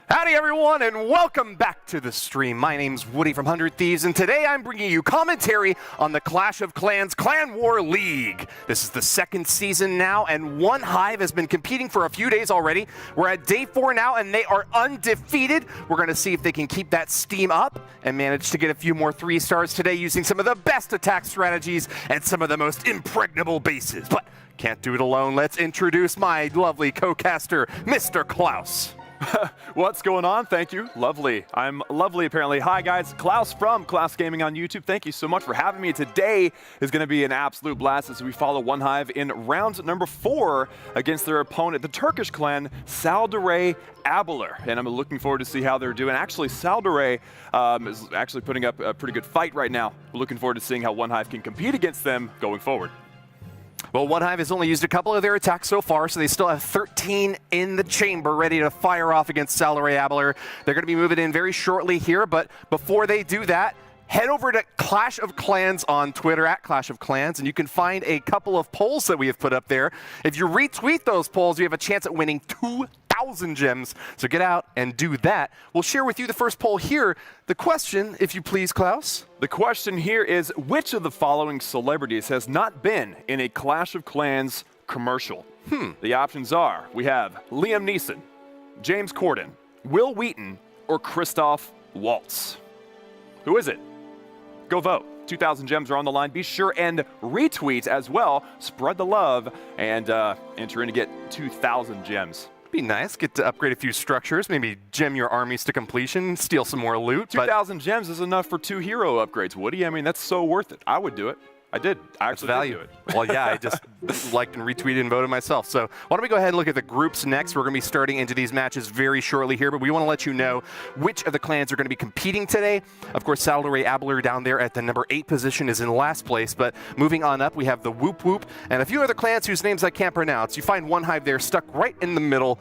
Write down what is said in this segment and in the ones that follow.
Howdy everyone, and welcome back to the stream. My name's Woody from 100 Thieves, and today I'm bringing you commentary on the Clash of Clans Clan War League. This is the second season now, and One Hive has been competing for a few days already. We're at day 4 now, and they are undefeated. We're going to see if they can keep that steam up and manage to get a few more 3 stars today using some of the best attack strategies and some of the most impregnable bases. But can't do it alone. Let's introduce my lovely co-caster, Mr. Klaus. What's going on? Thank you. Lovely. I'm lovely, apparently. Hi, guys. Klaus from Klaus Gaming on YouTube. Thank you so much for having me. Today is going to be an absolute blast as we follow One Hive in round number 4 against their opponent, the Turkish clan, Saldaray Abeler. And I'm looking forward to see how they're doing. Actually, Saldaray is actually putting up a pretty good fight right now. We're looking forward to seeing how One Hive can compete against them going forward. Well, One Hive has only used a couple of their attacks so far, so they still have 13 in the chamber ready to fire off against Saldaray Abeler. They're going to be moving in very shortly here, but before they do that, head over to Clash of Clans on Twitter, at Clash of Clans, and you can find a couple of polls that we have put up there. If you retweet those polls, you have a chance at winning 2,000 gems. So get out and do that. We'll share with you the first poll here. The question, if you please, Klaus. The question here is, which of the following celebrities has not been in a Clash of Clans commercial? The options are, we have Liam Neeson, James Corden, Will Wheaton, or Christoph Waltz. Who is it? Go vote. 2,000 gems are on the line. Be sure and retweet as well. Spread the love and enter in to get 2,000 gems. Be nice. Get to upgrade a few structures. Maybe gem your armies to completion. Steal some more loot. 2,000 gems is enough for 2 hero upgrades, Woody. I mean, that's so worth it. I would do it. I did. I actually did do it. Well, yeah, I just liked and retweeted and voted myself. So why don't we go ahead and look at the groups next. We're going to be starting into these matches very shortly here, but we want to let you know which of the clans are going to be competing today. Of course, Saldaray Abeler down there at the number 8 position is in last place, but moving on up, we have the Whoop Whoop and a few other clans whose names I can't pronounce. You find One Hive there stuck right in the middle.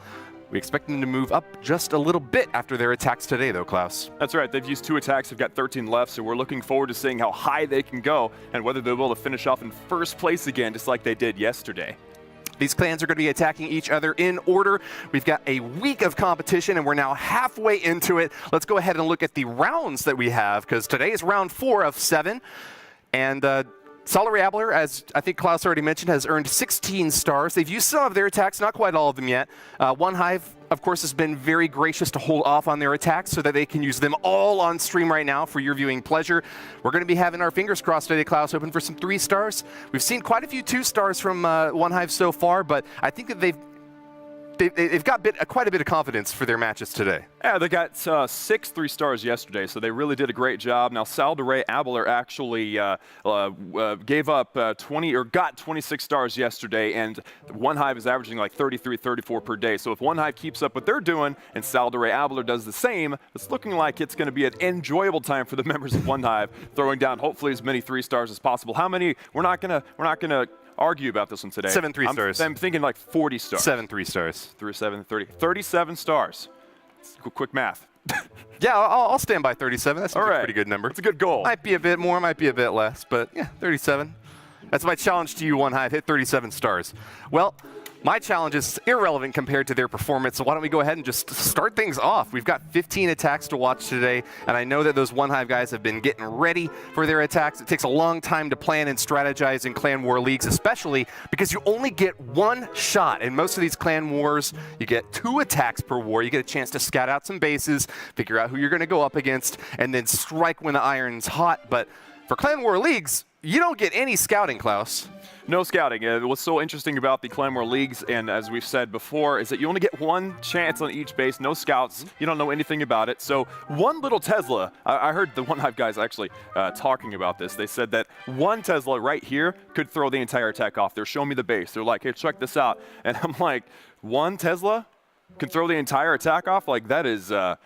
We expect them to move up just a little bit after their attacks today, though, Klaus. That's right. They've used 2 attacks. They've got 13 left, so we're looking forward to seeing how high they can go and whether they'll be able to finish off in first place again, just like they did yesterday. These clans are going to be attacking each other in order. We've got a week of competition, and we're now halfway into it. Let's go ahead and look at the rounds that we have, because today is round 4 of 7. And Saldaray Abeler, as I think Klaus already mentioned, has earned 16 stars. They've used some of their attacks, not quite all of them yet. One Hive, of course, has been very gracious to hold off on their attacks so that they can use them all on stream right now for your viewing pleasure. We're going to be having our fingers crossed today, Klaus, hoping for some 3 stars. We've seen quite a few 2 stars from One Hive so far, but I think that they've got quite a bit of confidence for their matches today. Yeah, they got 6 3 stars yesterday, so they really did a great job. Now, Saldaray Abeler actually gave up 20 or got 26 stars yesterday, and One Hive is averaging like 33, 34 per day. So if One Hive keeps up what they're doing and Saldaray Abeler does the same, it's looking like it's going to be an enjoyable time for the members of One Hive, throwing down hopefully as many 3 stars as possible. How many? We're not gonna argue about this one today. 7 3 stars. I'm thinking like 40 stars. 7 3 stars. 3 7 30. 37 stars. Quick math. Yeah, I'll stand by 37. That's a pretty good number. It's a good goal. Might be a bit more, might be a bit less, but yeah, 37. That's my challenge to you, One Hive. Hit 37 stars. Well, my challenge is irrelevant compared to their performance, so why don't we go ahead and just start things off. We've got 15 attacks to watch today, and I know that those One Hive guys have been getting ready for their attacks. It takes a long time to plan and strategize in Clan War leagues, especially because you only get 1 shot. In most of these Clan Wars, you get 2 attacks per war. You get a chance to scout out some bases, figure out who you're going to go up against, and then strike when the iron's hot. But for Clan War leagues, you don't get any scouting, Klaus. No scouting. What's so interesting about the Clan War leagues, and as we've said before, is that you only get 1 chance on each base, no scouts. You don't know anything about it. So one little Tesla, I heard the One Hive guys actually talking about this. They said that 1 Tesla right here could throw the entire attack off. They're showing me the base. They're like, hey, check this out. And I'm like, 1 Tesla? can throw the entire attack off, like that is a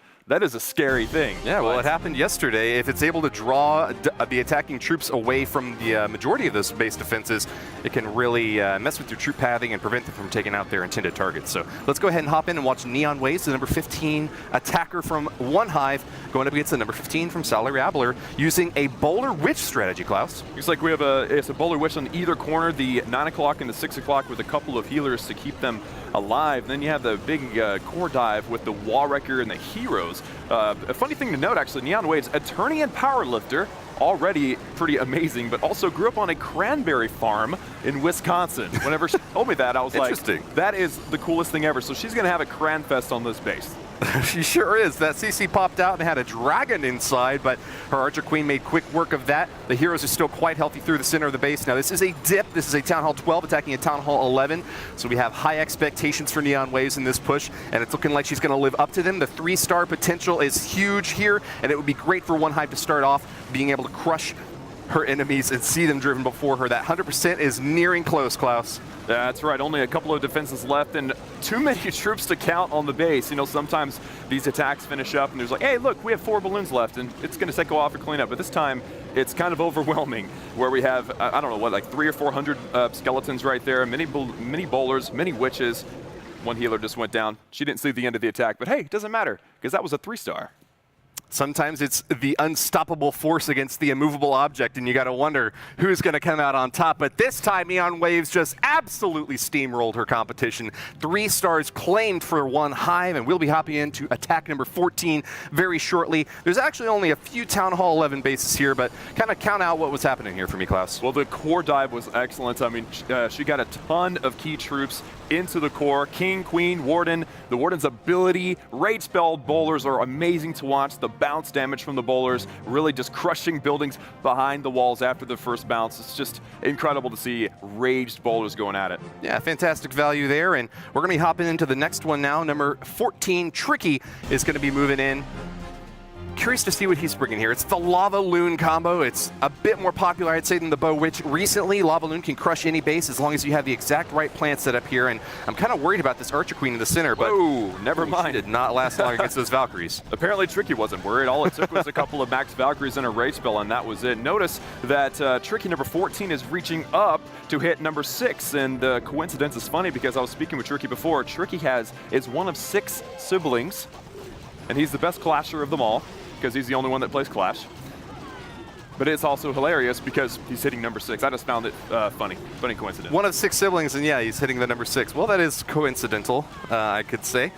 scary thing. Yeah, well, it happened yesterday. If it's able to draw the attacking troops away from the majority of those base defenses, it can really mess with your troop pathing and prevent them from taking out their intended targets. So let's go ahead and hop in and watch Neon Waves, the number 15 attacker from One Hive, going up against the number 15 from Salary Abeler, using a Bowler Witch strategy, Klaus. Looks like we have it's a Bowler Witch on either corner, the 9 o'clock and the 6 o'clock with a couple of healers to keep them alive. Then you have the big core dive with the Wall Wrecker and the heroes. A funny thing to note, actually, Neon Waves, attorney and powerlifter, already pretty amazing, but also grew up on a cranberry farm in Wisconsin. Whenever she told me that, I was like, that is the coolest thing ever. So she's going to have a cran fest on this base. She sure is. That CC popped out and had a dragon inside, but her Archer Queen made quick work of that. The heroes are still quite healthy through the center of the base. Now, this is a dip. This is a Town Hall 12 attacking a Town Hall 11, so we have high expectations for Neon Waves in this push, and it's looking like she's going to live up to them. The 3-star potential is huge here, and it would be great for One Hive to start off being able to crush her enemies and see them driven before her. That 100% is nearing close, Klaus. That's right, only a couple of defenses left and too many troops to count on the base. You know, sometimes these attacks finish up and there's like, hey, look, we have 4 balloons left and it's going to take a while for cleanup. But this time, it's kind of overwhelming where we have, I don't know, what, like 300 or 400 skeletons right there, many bowlers, many witches. One healer just went down. She didn't see the end of the attack, but hey, it doesn't matter because that was a 3-star. Sometimes it's the unstoppable force against the immovable object, and you got to wonder who's going to come out on top. But this time, Neon Waves just absolutely steamrolled her competition. 3 stars claimed for One Hive, and we'll be hopping into attack number 14 very shortly. There's actually only a few Town Hall 11 bases here, but kind of count out what was happening here for me, Klaus. Well, the core dive was excellent. I mean, she got a ton of key troops into the core. King, Queen, Warden. The Warden's ability, rage spell bowlers are amazing to watch. The bounce damage from the bowlers, really just crushing buildings behind the walls after the first bounce. It's just incredible to see raged bowlers going at it. Yeah, fantastic value there, and we're going to be hopping into the next one now. Number 14, Tricky, is going to be moving in. Curious to see what he's bringing here. It's the Lava Loon combo. It's a bit more popular, I'd say, than the Bow Witch. Recently, Lava Loon can crush any base as long as you have the exact right plant set up here, and I'm kind of worried about this Archer Queen in the center, but never mind. She did not last long against those Valkyries. Apparently, Tricky wasn't worried. All it took was a couple of max Valkyries and a rage spell, and that was it. Notice that Tricky number 14 is reaching up to hit number 6, and the coincidence is funny because I was speaking with Tricky before. Tricky is one of 6 siblings, and he's the best clasher of them all, because he's the only one that plays Clash. But it's also hilarious because he's hitting number 6. I just found it funny coincidence. One of 6 siblings, and yeah, he's hitting the number 6. Well, that is coincidental, I could say.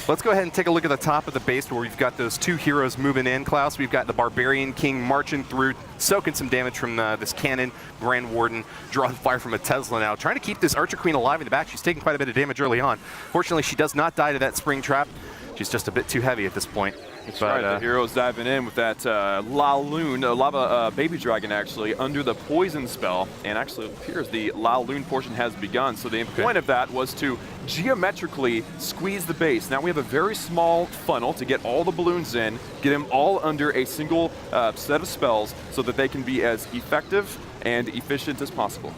Let's go ahead and take a look at the top of the base where we've got those 2 heroes moving in, Klaus. We've got the Barbarian King marching through, soaking some damage from this cannon. Grand Warden drawing fire from a Tesla now, trying to keep this Archer Queen alive in the back. She's taking quite a bit of damage early on. Fortunately, she does not die to that spring trap. She's just a bit too heavy at this point. That's right, the hero's diving in with that lava baby dragon actually under the poison spell, and actually it appears the Loon portion has begun. So the point of that was to geometrically squeeze the base. Now we have a very small funnel to get all the balloons in, get them all under a single set of spells so that they can be as effective and efficient as possible.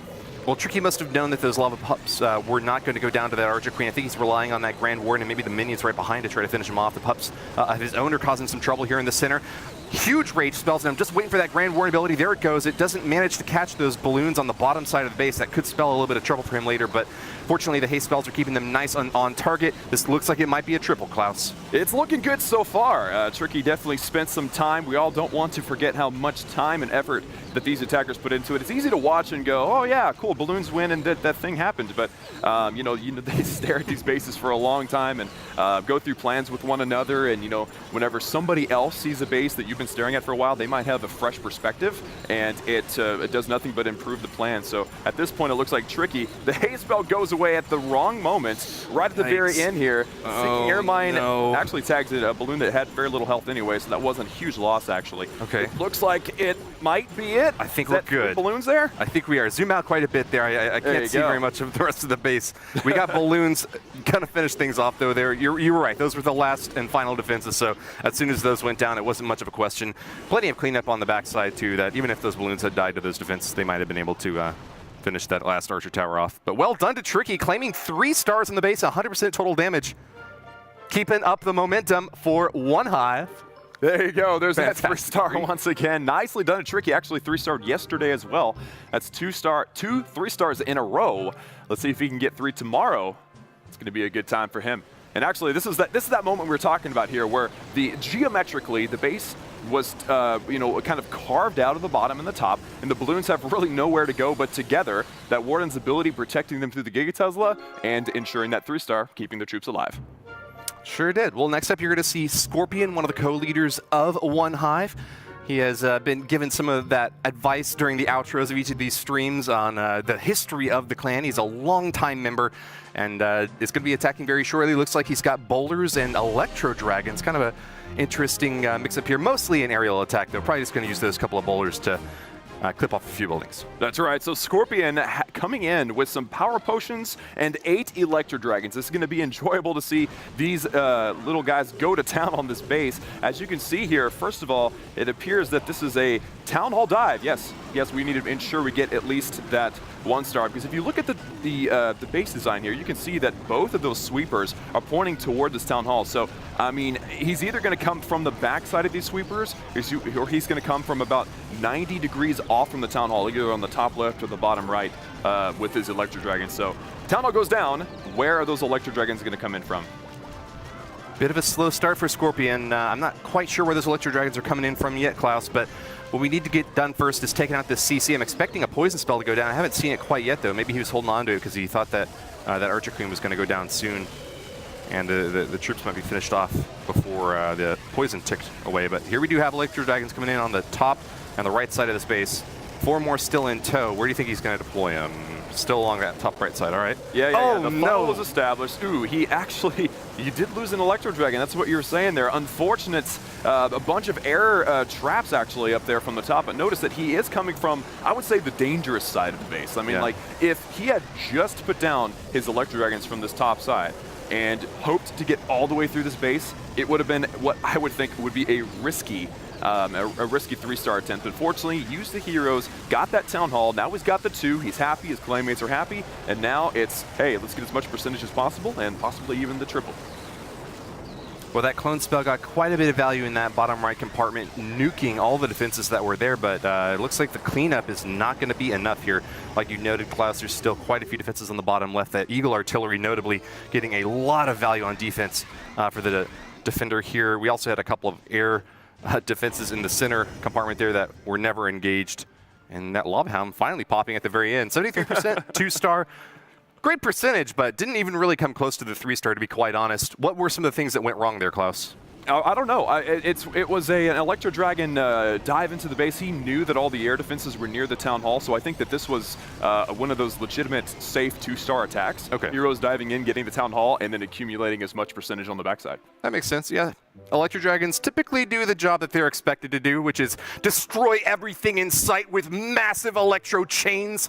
Well, Tricky must have known that those lava pups were not going to go down to that Archer Queen. I think he's relying on that Grand Warden and maybe the minions right behind to try to finish him off. The pups of his own are causing some trouble here in the center. Huge rage spells, and I'm just waiting for that Grand Warden ability. There it goes. It doesn't manage to catch those balloons on the bottom side of the base. That could spell a little bit of trouble for him later, but fortunately the haste spells are keeping them nice on target. This looks like it might be a triple, Klaus. It's looking good so far. Tricky definitely spent some time. We all don't want to forget how much time and effort that these attackers put into it. It's easy to watch and go, oh yeah, cool, balloons win and that thing happened. But you know, they stare at these bases for a long time and go through plans with one another. And you know, whenever somebody else sees a base that you've been staring at for a while, they might have a fresh perspective, and it does nothing but improve the plan. So at this point, it looks like Tricky. The haze spell goes away at the wrong moment, right at the very end here. Sinking Air Mine actually tags a balloon that had very little health anyway, so that wasn't a huge loss actually. Okay. It looks like it might be it. I think we're good. Balloons there? I think we are. Zoom out quite a bit there. I can't see very much of the rest of the base. We got balloons. Kind of finish things off though there. You were right. Those were the last and final defenses, so as soon as those went down, it wasn't much of a question. Plenty of cleanup on the backside too, that even if those balloons had died to those defenses, they might have been able to finish that last Archer Tower off. But well done to Tricky, claiming 3 stars in the base, 100% total damage. keeping up the momentum for One Hive. There you go. There's Fantastic. that 3-star once again. Nicely done. Tricky actually 3-starred yesterday as well. That's 2 3-stars in a row. Let's see if he can get 3 tomorrow. It's going to be a good time for him. And actually, this is that moment we were talking about here, where geometrically the base was kind of carved out of the bottom and the top, and the balloons have really nowhere to go but together. That Warden's ability protecting them through the Giga Tesla and ensuring that 3-star keeping the troops alive. Sure did. Well, next up, you're going to see Scorpion, one of the co-leaders of One Hive. He has been given some of that advice during the outros of each of these streams on the history of the clan. He's a longtime member, and is going to be attacking very shortly. Looks like he's got boulders and electro dragons. Kind of an interesting mix-up here. Mostly an aerial attack, though. Probably just going to use those couple of boulders to clip off a few buildings. That's right. So Scorpion coming in with some power potions and 8 Electro Dragons. This is going to be enjoyable to see these little guys go to town on this base. As you can see here, first of all, it appears that this is a Town Hall dive. Yes, we need to ensure we get at least that 1-star, because if you look at the base design here, you can see that both of those sweepers are pointing toward this Town Hall. So, I mean, he's either going to come from the backside of these sweepers, or he's going to come from about 90 degrees off from the Town Hall, either on the top left or the bottom right with his Electro Dragons. So, Town Hall goes down. Where are those Electro Dragons going to come in from? Bit of a slow start for Scorpion. I'm not quite sure where those Electro Dragons are coming in from yet, Klaus, but what we need to get done first is taking out this CC. I'm expecting a poison spell to go down. I haven't seen it quite yet, though. Maybe he was holding on to it because he thought that that Archer Queen was going to go down soon, and the troops might be finished off before the poison ticked away. But here we do have Electro Dragons coming in on the top and the right side of the space. 4 more still in tow. Where do you think he's going to deploy them? Still along that top right side, all right? Yeah. Oh, the funnel was established. Ooh, you did lose an Electro Dragon. That's what you were saying there. Unfortunate, a bunch of air traps actually up there from the top. But notice that he is coming from, I would say, the dangerous side of the base. I mean, like, if he had just put down his Electro Dragons from this top side and hoped to get all the way through this base, it would have been what I would think would be a risky 3-star attempt. But fortunately, he used the heroes, got that Town Hall. Now he's got the 2. He's happy. His clanmates are happy. And now it's, hey, let's get as much percentage as possible and possibly even the triple. Well, that clone spell got quite a bit of value in that bottom right compartment, nuking all the defenses that were there, but it looks like the cleanup is not going to be enough here. Like you noted, Klaus, there's still quite a few defenses on the bottom left. That Eagle Artillery notably getting a lot of value on defense for the defender here. We also had a couple of air defenses in the center compartment there that were never engaged. And that Lobhound finally popping at the very end. 73%, 2-star. Great percentage, but didn't even really come close to the 3-star, to be quite honest. What were some of the things that went wrong there, Klaus? I don't know. It was an Electro Dragon dive into the base. He knew that all the air defenses were near the Town Hall, so I think that this was one of those legitimate, safe 2-star attacks. Okay. Heroes diving in, getting the Town Hall, and then accumulating as much percentage on the backside. That makes sense, yeah. Electro Dragons typically do the job that they're expected to do, which is destroy everything in sight with massive electro chains.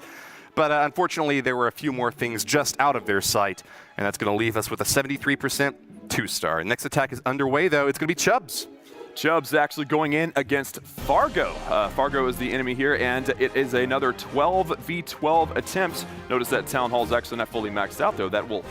But unfortunately, there were a few more things just out of their sight, and that's going to leave us with a 73% 2-star. Next attack is underway, though. It's going to be Chubbs. Chubbs actually going in against Fargo. Fargo is the enemy here, and it is another 12v12 attempt. Notice that Town Hall is actually not fully maxed out, though. That will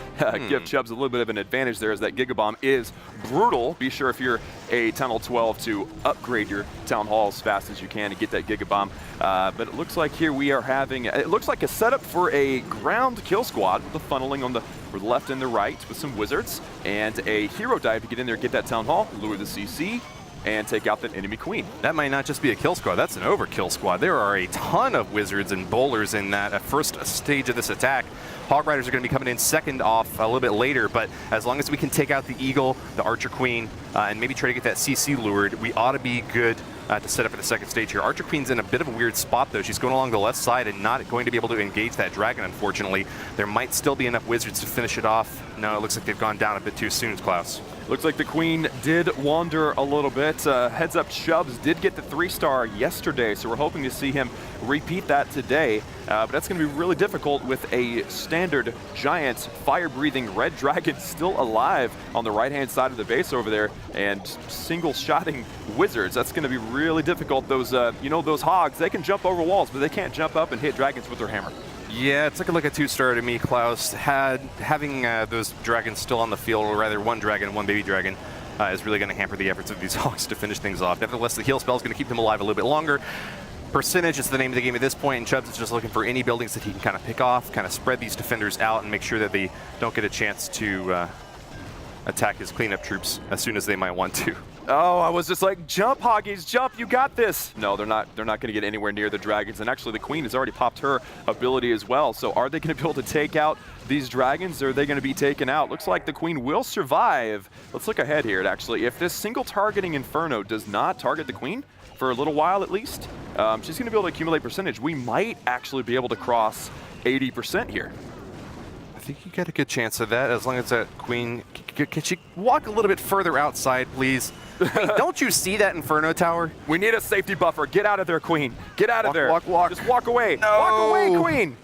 give Chubbs a little bit of an advantage there, as that Gigabomb is brutal. Be sure if you're a Town Hall 12 to upgrade your Town Hall as fast as you can to get that Gigabomb. But it looks like here we are having, it looks like a setup for a ground kill squad with the funneling on the left and the right with some wizards, and a hero dive to get in there, get that Town Hall, lure the CC, and take out that enemy queen. That might not just be a kill squad, that's an overkill squad. There are a ton of wizards and bowlers in that first stage of this attack. Hog Riders are going to be coming in second off a little bit later, but as long as we can take out the Eagle, the Archer Queen, and maybe try to get that CC lured, we ought to be good to set up for the second stage here. Archer Queen's in a bit of a weird spot, though. She's going along the left side and not going to be able to engage that dragon, unfortunately. There might still be enough wizards to finish it off. No, it looks like they've gone down a bit too soon, Klaus. Looks like the Queen did wander a little bit. Heads up, Chubbs did get the 3-star yesterday, so we're hoping to see him repeat that today. But that's going to be really difficult with a standard giant fire-breathing red dragon still alive on the right-hand side of the base over there, and single-shotting wizards. That's going to be really difficult. Those, those hogs, they can jump over walls, but they can't jump up and hit dragons with their hammer. Yeah, it's looking like a 2-star to me, Klaus. Having those dragons still on the field, or rather one dragon and one baby dragon, is really going to hamper the efforts of these Hogs to finish things off. Nevertheless, the heal spell is going to keep them alive a little bit longer. Percentage is the name of the game at this point, and Chubbs is just looking for any buildings that he can kind of pick off, kind of spread these defenders out, and make sure that they don't get a chance to attack his cleanup troops as soon as they might want to. Oh, I was just like, jump, Hoggies, jump, you got this. No, they're not going to get anywhere near the dragons, and actually the Queen has already popped her ability as well. So are they going to be able to take out these dragons, or are they going to be taken out? Looks like the Queen will survive. Let's look ahead here, actually. If this single targeting Inferno does not target the Queen, for a little while at least, she's going to be able to accumulate percentage. We might actually be able to cross 80% here. I think you got a good chance of that, as long as that Queen... Can she walk a little bit further outside, please? Hey, don't you see that Inferno Tower? We need a safety buffer. Get out of there, Queen. Get out of there. Walk. Just walk away. No. Walk away, Queen.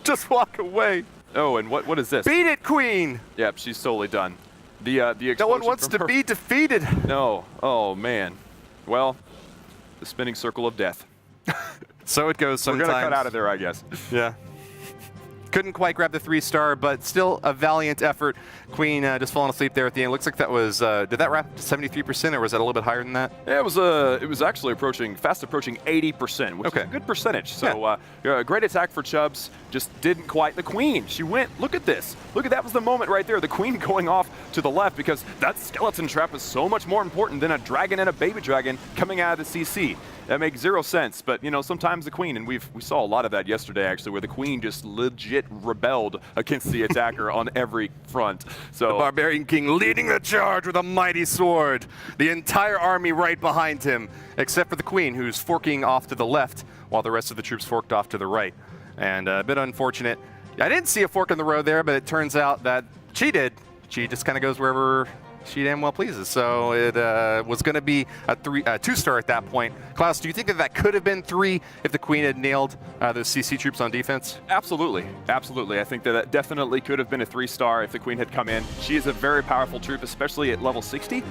Just walk away. Oh, and what is this? Beat it, Queen! Yep, she's totally done. The explosion No one wants to be defeated. No. Oh, man. Well, the spinning circle of death. So it goes sometimes. We're going to cut out of there, I guess. Yeah. Couldn't quite grab the 3-star, but still a valiant effort. Queen just falling asleep there at the end. Looks like that was, did that wrap to 73%, or was that a little bit higher than that? Yeah, it was actually fast approaching 80%, which is a good percentage. So a great attack for Chubbs, just didn't quite. The Queen, she went, look at this. Look at that was the moment right there. The Queen going off to the left, because that skeleton trap is so much more important than a dragon and a baby dragon coming out of the CC. That makes zero sense, but you know, sometimes the Queen, and we saw a lot of that yesterday actually, where the Queen just legit rebelled against the attacker on every front. So the Barbarian King leading the charge with a mighty sword. The entire army right behind him, except for the Queen, who's forking off to the left, while the rest of the troops forked off to the right. And a bit unfortunate. I didn't see a fork in the road there, but it turns out that she did. She just kind of goes wherever she damn well pleases. So it was going to be a 2-star at that point. Klaus, do you think that could have been 3 if the Queen had nailed those CC troops on defense? Absolutely. Absolutely. I think that definitely could have been a 3-star if the Queen had come in. She is a very powerful troop, especially at level 60.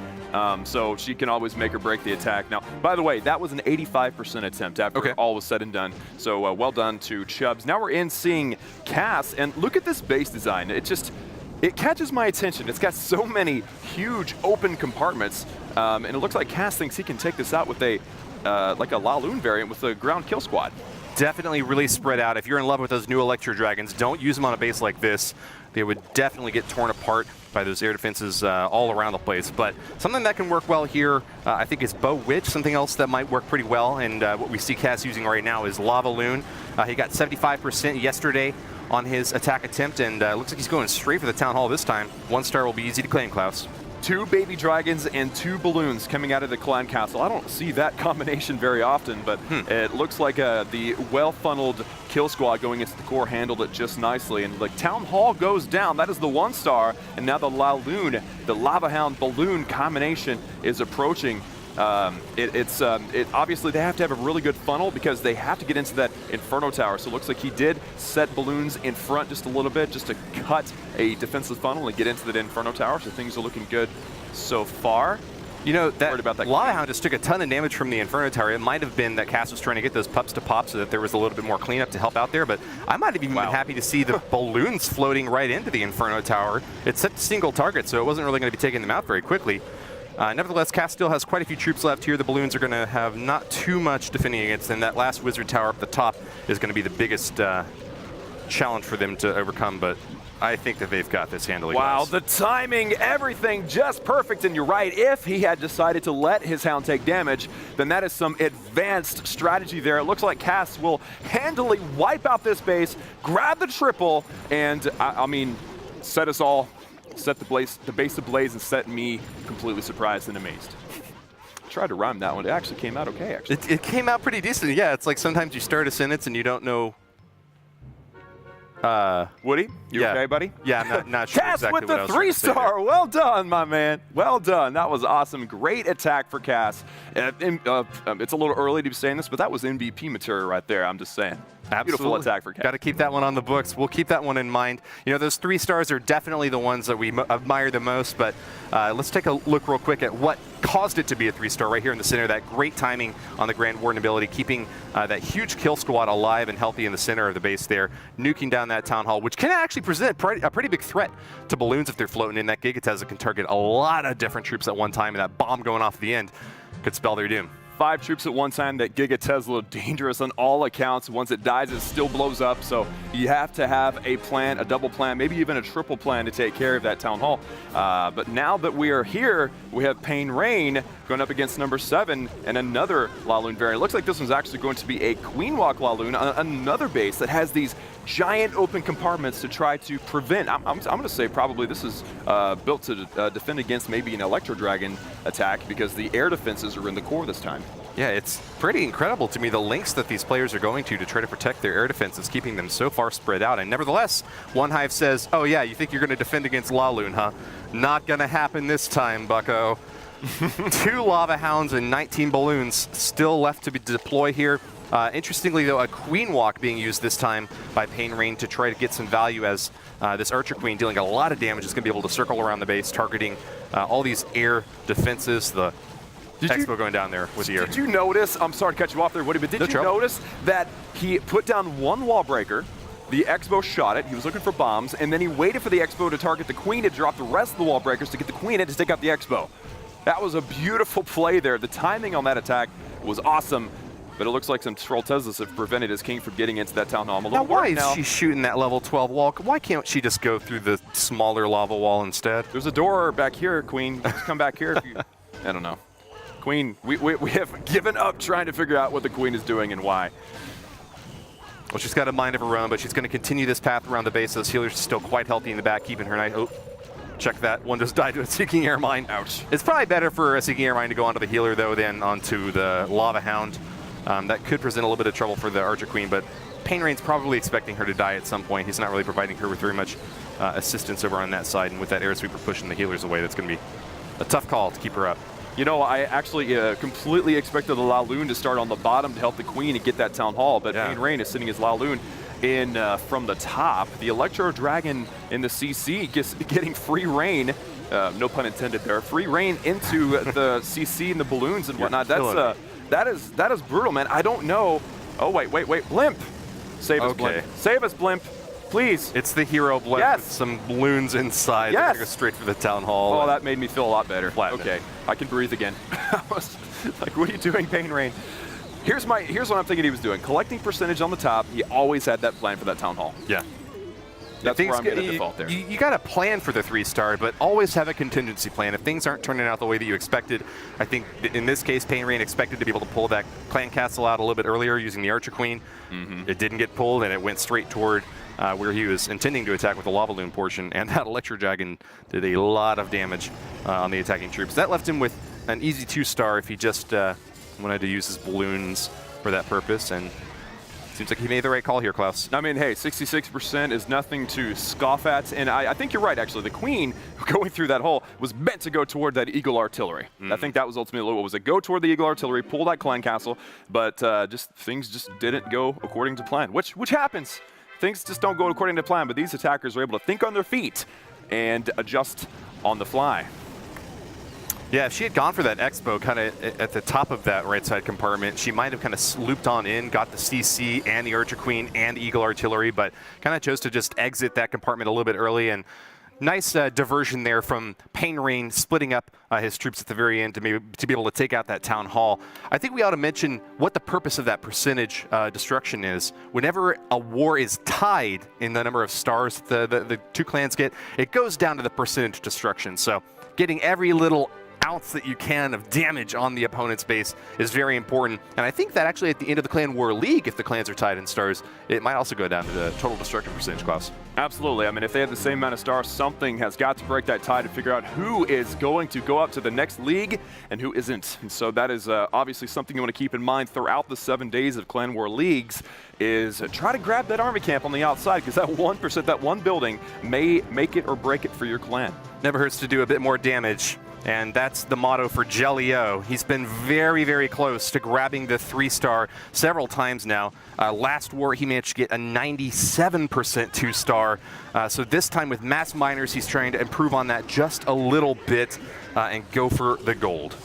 So she can always make or break the attack. Now, by the way, that was an 85% attempt after all was said and done. So well done to Chubbs. Now we're in seeing Cass, and look at this base design. It catches my attention. It's got so many huge open compartments, and it looks like Cass thinks he can take this out with a like a Laloon variant with the ground kill squad. Definitely really spread out. If you're in love with those new Electro Dragons, don't use them on a base like this. They would definitely get torn apart by those air defenses all around the place. But something that can work well here, I think, is Bow Witch. Something else that might work pretty well, and what we see Cass using right now is Lava Loon. He got 75% yesterday on his attack attempt, and looks like he's going straight for the Town Hall this time. 1-star will be easy to claim, Klaus. 2 baby dragons and 2 balloons coming out of the clan castle. I don't see that combination very often, but it looks like the well-funneled kill squad going into the core handled it just nicely. And like Town Hall goes down, that is the 1-star, and now the Laloon, the Lava Hound balloon combination is approaching. Obviously they have to have a really good funnel because they have to get into that Inferno Tower. So it looks like he did set balloons in front just a little bit just to cut a defensive funnel and get into that Inferno Tower. So things are looking good so far. You know, that Lava Hound just took a ton of damage from the Inferno Tower. It might have been that Cass was trying to get those pups to pop so that there was a little bit more cleanup to help out there, but I might have even been happy to see the balloons floating right into the Inferno Tower. It's set to single target, so it wasn't really going to be taking them out very quickly. Nevertheless, Cass still has quite a few troops left here. The balloons are going to have not too much defending against them. That last wizard tower up the top is going to be the biggest challenge for them to overcome, but I think that they've got this handily. Wow, the timing, everything just perfect, and you're right. If he had decided to let his Hound take damage, then that is some advanced strategy there. It looks like Cass will handily wipe out this base, grab the triple, and I mean, set us all. Set the base ablaze and set me completely surprised and amazed. I tried to rhyme that one. It actually came out okay, actually. It came out pretty decent. Yeah, it's like sometimes you start a sentence and you don't know. Woody, you okay, buddy? Yeah, I'm not sure Cass exactly with the what I was 3-star. Well done, my man. Well done. That was awesome. Great attack for Cass. It's a little early to be saying this, but that was MVP material right there. I'm just saying. Beautiful attack for Cat. Got to keep that one on the books. We'll keep that one in mind. You know, those 3 stars are definitely the ones that we admire the most, but let's take a look real quick at what caused it to be a 3-star right here in the center. That great timing on the Grand Warden ability, keeping that huge kill squad alive and healthy in the center of the base there, nuking down that Town Hall, which can actually present a pretty big threat to balloons if they're floating in. That Giga Tesla can target a lot of different troops at one time, and that bomb going off at the end could spell their doom. 5 troops at one time. That Giga Tesla, dangerous on all accounts. Once it dies, it still blows up. So you have to have a plan, a double plan, maybe even a triple plan to take care of that Town Hall. But now that we are here, we have Pain Rain going up against number 7 and another Laloon variant. Looks like this one's actually going to be a Queen Walk Laloon, another base that has these giant open compartments to try to prevent. I'm going to say probably this is built to defend against maybe an Electro Dragon attack, because the air defenses are in the core this time. Yeah, it's pretty incredible to me the lengths that these players are going to try to protect their air defenses, keeping them so far spread out. And nevertheless, One Hive says, oh yeah, you think you're going to defend against Laloon, huh? Not going to happen this time, bucko. 2 Lava Hounds and 19 balloons still left to be deploy here. Interestingly, though, a Queen Walk being used this time by Pain Rain to try to get some value, as this Archer Queen, dealing a lot of damage, is going to be able to circle around the base, targeting all these air defenses. The Expo going down there with the air. Did you notice, I'm sorry to cut you off there, Woody, but did you notice that he put down 1 wall breaker, the Expo shot it, he was looking for bombs, and then he waited for the Expo to target the Queen to drop the rest of the wall breakers to get the Queen in to take out the Expo. That was a beautiful play there. The timing on that attack was awesome, but it looks like some Troll Teslas have prevented his King from getting into that Town Hall. Now, why is she shooting that level 12 wall? Why can't she just go through the smaller lava wall instead? There's a door back here, Queen. Just come back here if you... I don't know. Queen, we have given up trying to figure out what the Queen is doing and why. Well, she's got a mind of her own, but she's going to continue this path around the base. Those healers are still quite healthy in the back, keeping her nice. Oh, check that. One just died to a Seeking Air Mine. Ouch. It's probably better for a Seeking Air Mine to go onto the healer, though, than onto the Lava Hound. That could present a little bit of trouble for the Archer Queen, but Pain Rain's probably expecting her to die at some point. He's not really providing her with very much assistance over on that side, and with that Air Sweeper pushing the healers away, that's going to be a tough call to keep her up. You know, I actually completely expected the Laloon to start on the bottom to help the Queen and get that Town Hall, but Pain Rain is sending his Laloon in from the top. The Electro Dragon in the CC getting free reign, no pun intended there, free reign into the CC and the balloons and whatnot. That is brutal, man. I don't know. Oh, wait, Blimp. Save us, Blimp. Save us, Blimp. Please. It's the hero Blimp with some balloons inside. They're going to go straight for the Town Hall. Oh, that made me feel a lot better. Platinum. Okay, I can breathe again. I was like, what are you doing, Pain Rain? Here's what I'm thinking he was doing. Collecting percentage on the top. He always had that plan for that Town Hall. Yeah. That's where I'm going to default there. You got to plan for the 3-star, but always have a contingency plan. If things aren't turning out the way that you expected, I think in this case, Pain Rain expected to be able to pull that Clan Castle out a little bit earlier using the Archer Queen. It didn't get pulled, and it went straight toward where he was intending to attack with the Lava Loon portion, and that Electro Dragon did a lot of damage on the attacking troops. That left him with an easy 2-star if he just wanted to use his balloons for that purpose, and seems like he made the right call here, Klaus. I mean, hey, 66% is nothing to scoff at, and I think you're right, actually. The Queen, going through that hole, was meant to go toward that Eagle Artillery. I think that was ultimately what was it. Go toward the Eagle Artillery, pull that Clan Castle, but things just didn't go according to plan, which happens. Things just don't go according to plan, but these attackers are able to think on their feet and adjust on the fly. Yeah, if she had gone for that Expo kind of at the top of that right side compartment, she might have kind of looped on in, got the CC and the Archer Queen and Eagle Artillery, but kind of chose to just exit that compartment a little bit early. And nice diversion there from Pain Rain, splitting up his troops at the very end to be able to take out that Town Hall. I think we ought to mention what the purpose of that percentage destruction is. Whenever a war is tied in the number of stars the 2 clans get, it goes down to the percentage destruction. So getting every little ounce that you can of damage on the opponent's base is very important. And I think that actually at the end of the Clan War League, if the clans are tied in stars, it might also go down to the total destruction percentage, Klaus. Absolutely. I mean, if they have the same amount of stars, something has got to break that tie to figure out who is going to go up to the next league and who isn't. And so that is obviously something you want to keep in mind throughout the 7 days of Clan War Leagues, is try to grab that army camp on the outside, because that 1%, that one building may make it or break it for your clan. Never hurts to do a bit more damage And that's the motto for Jelly-O. He's been very, very close to grabbing the 3-star several times now. Last war, he managed to get a 97% 2-star. So this time with Mass Miners, he's trying to improve on that just a little bit and go for the gold.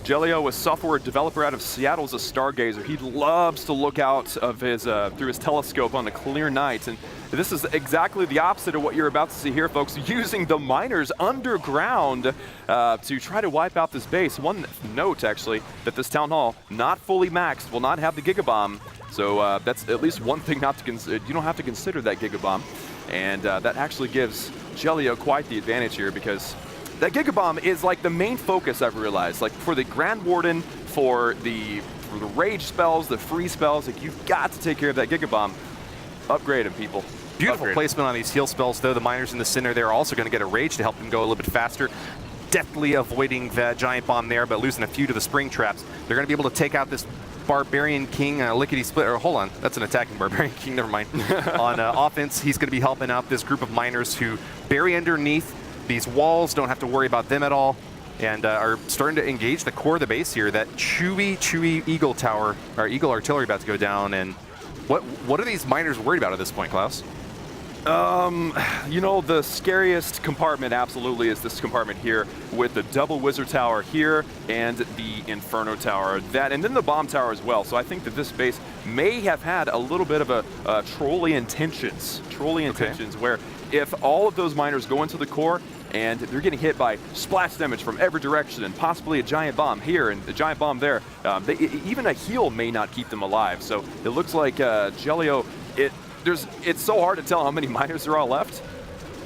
Jelly-O, a software developer out of Seattle, is a stargazer. He loves to look out of his through his telescope on a clear night, and this is exactly the opposite of what you're about to see here, folks. Using the miners underground to try to wipe out this base. One note, actually, that this town hall, not fully maxed, will not have the Gigabomb. So that's at least one thing not to consider. You don't have to consider that Gigabomb, and that actually gives Jelly-O quite the advantage here, because that Gigabomb is like the main focus, I've realized. Like for the Grand Warden, for the rage spells, the free spells, like you've got to take care of that Gigabomb. Upgrade him, people. Beautiful placement on these heal spells, though. The miners in the center, they're also going to get a rage to help them go a little bit faster. Definitely avoiding that giant bomb there, but losing a few to the spring traps. They're going to be able to take out this Barbarian King, lickety split, or hold on, that's an attacking Barbarian King, never mind. On offense, he's going to be helping out this group of miners who bury underneath these walls, don't have to worry about them at all, and are starting to engage the core of the base here. That chewy Eagle Tower, or Eagle Artillery about to go down, and what are these miners worried about at this point, Klaus? You know, the scariest compartment absolutely is this compartment here with the double Wizard Tower here and the Inferno Tower. That, and then the Bomb Tower as well. So I think that this base may have had a little bit of a trolley intentions where if all of those miners go into the core and they're getting hit by splash damage from every direction and possibly a giant bomb here and a giant bomb there, even a heal may not keep them alive. So it looks like Jelly-O, it's so hard to tell how many miners there are left,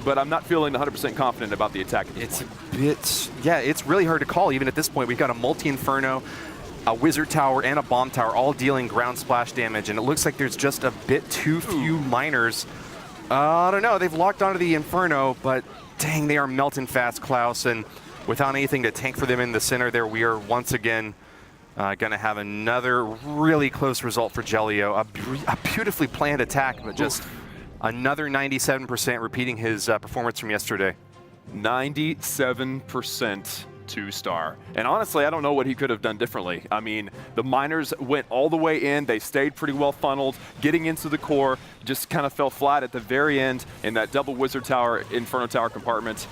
but I'm not feeling 100% confident about the attack. It's a bit, yeah, it's really hard to call even at this point. We've got a multi-Inferno, a Wizard Tower, and a Bomb Tower all dealing ground splash damage, and it looks like there's just a bit too few miners. I don't know, they've locked onto the Inferno, but dang, they are melting fast, Klaus, and without anything to tank for them in the center there, we are once again going to have another really close result for Jelly-O. A beautifully planned attack, but just another 97% repeating his performance from yesterday. 97% 2-star. And honestly, I don't know what he could have done differently. I mean, the miners went all the way in. They stayed pretty well funneled, getting into the core, just kind of fell flat at the very end in that double Wizard Tower, Inferno Tower compartment.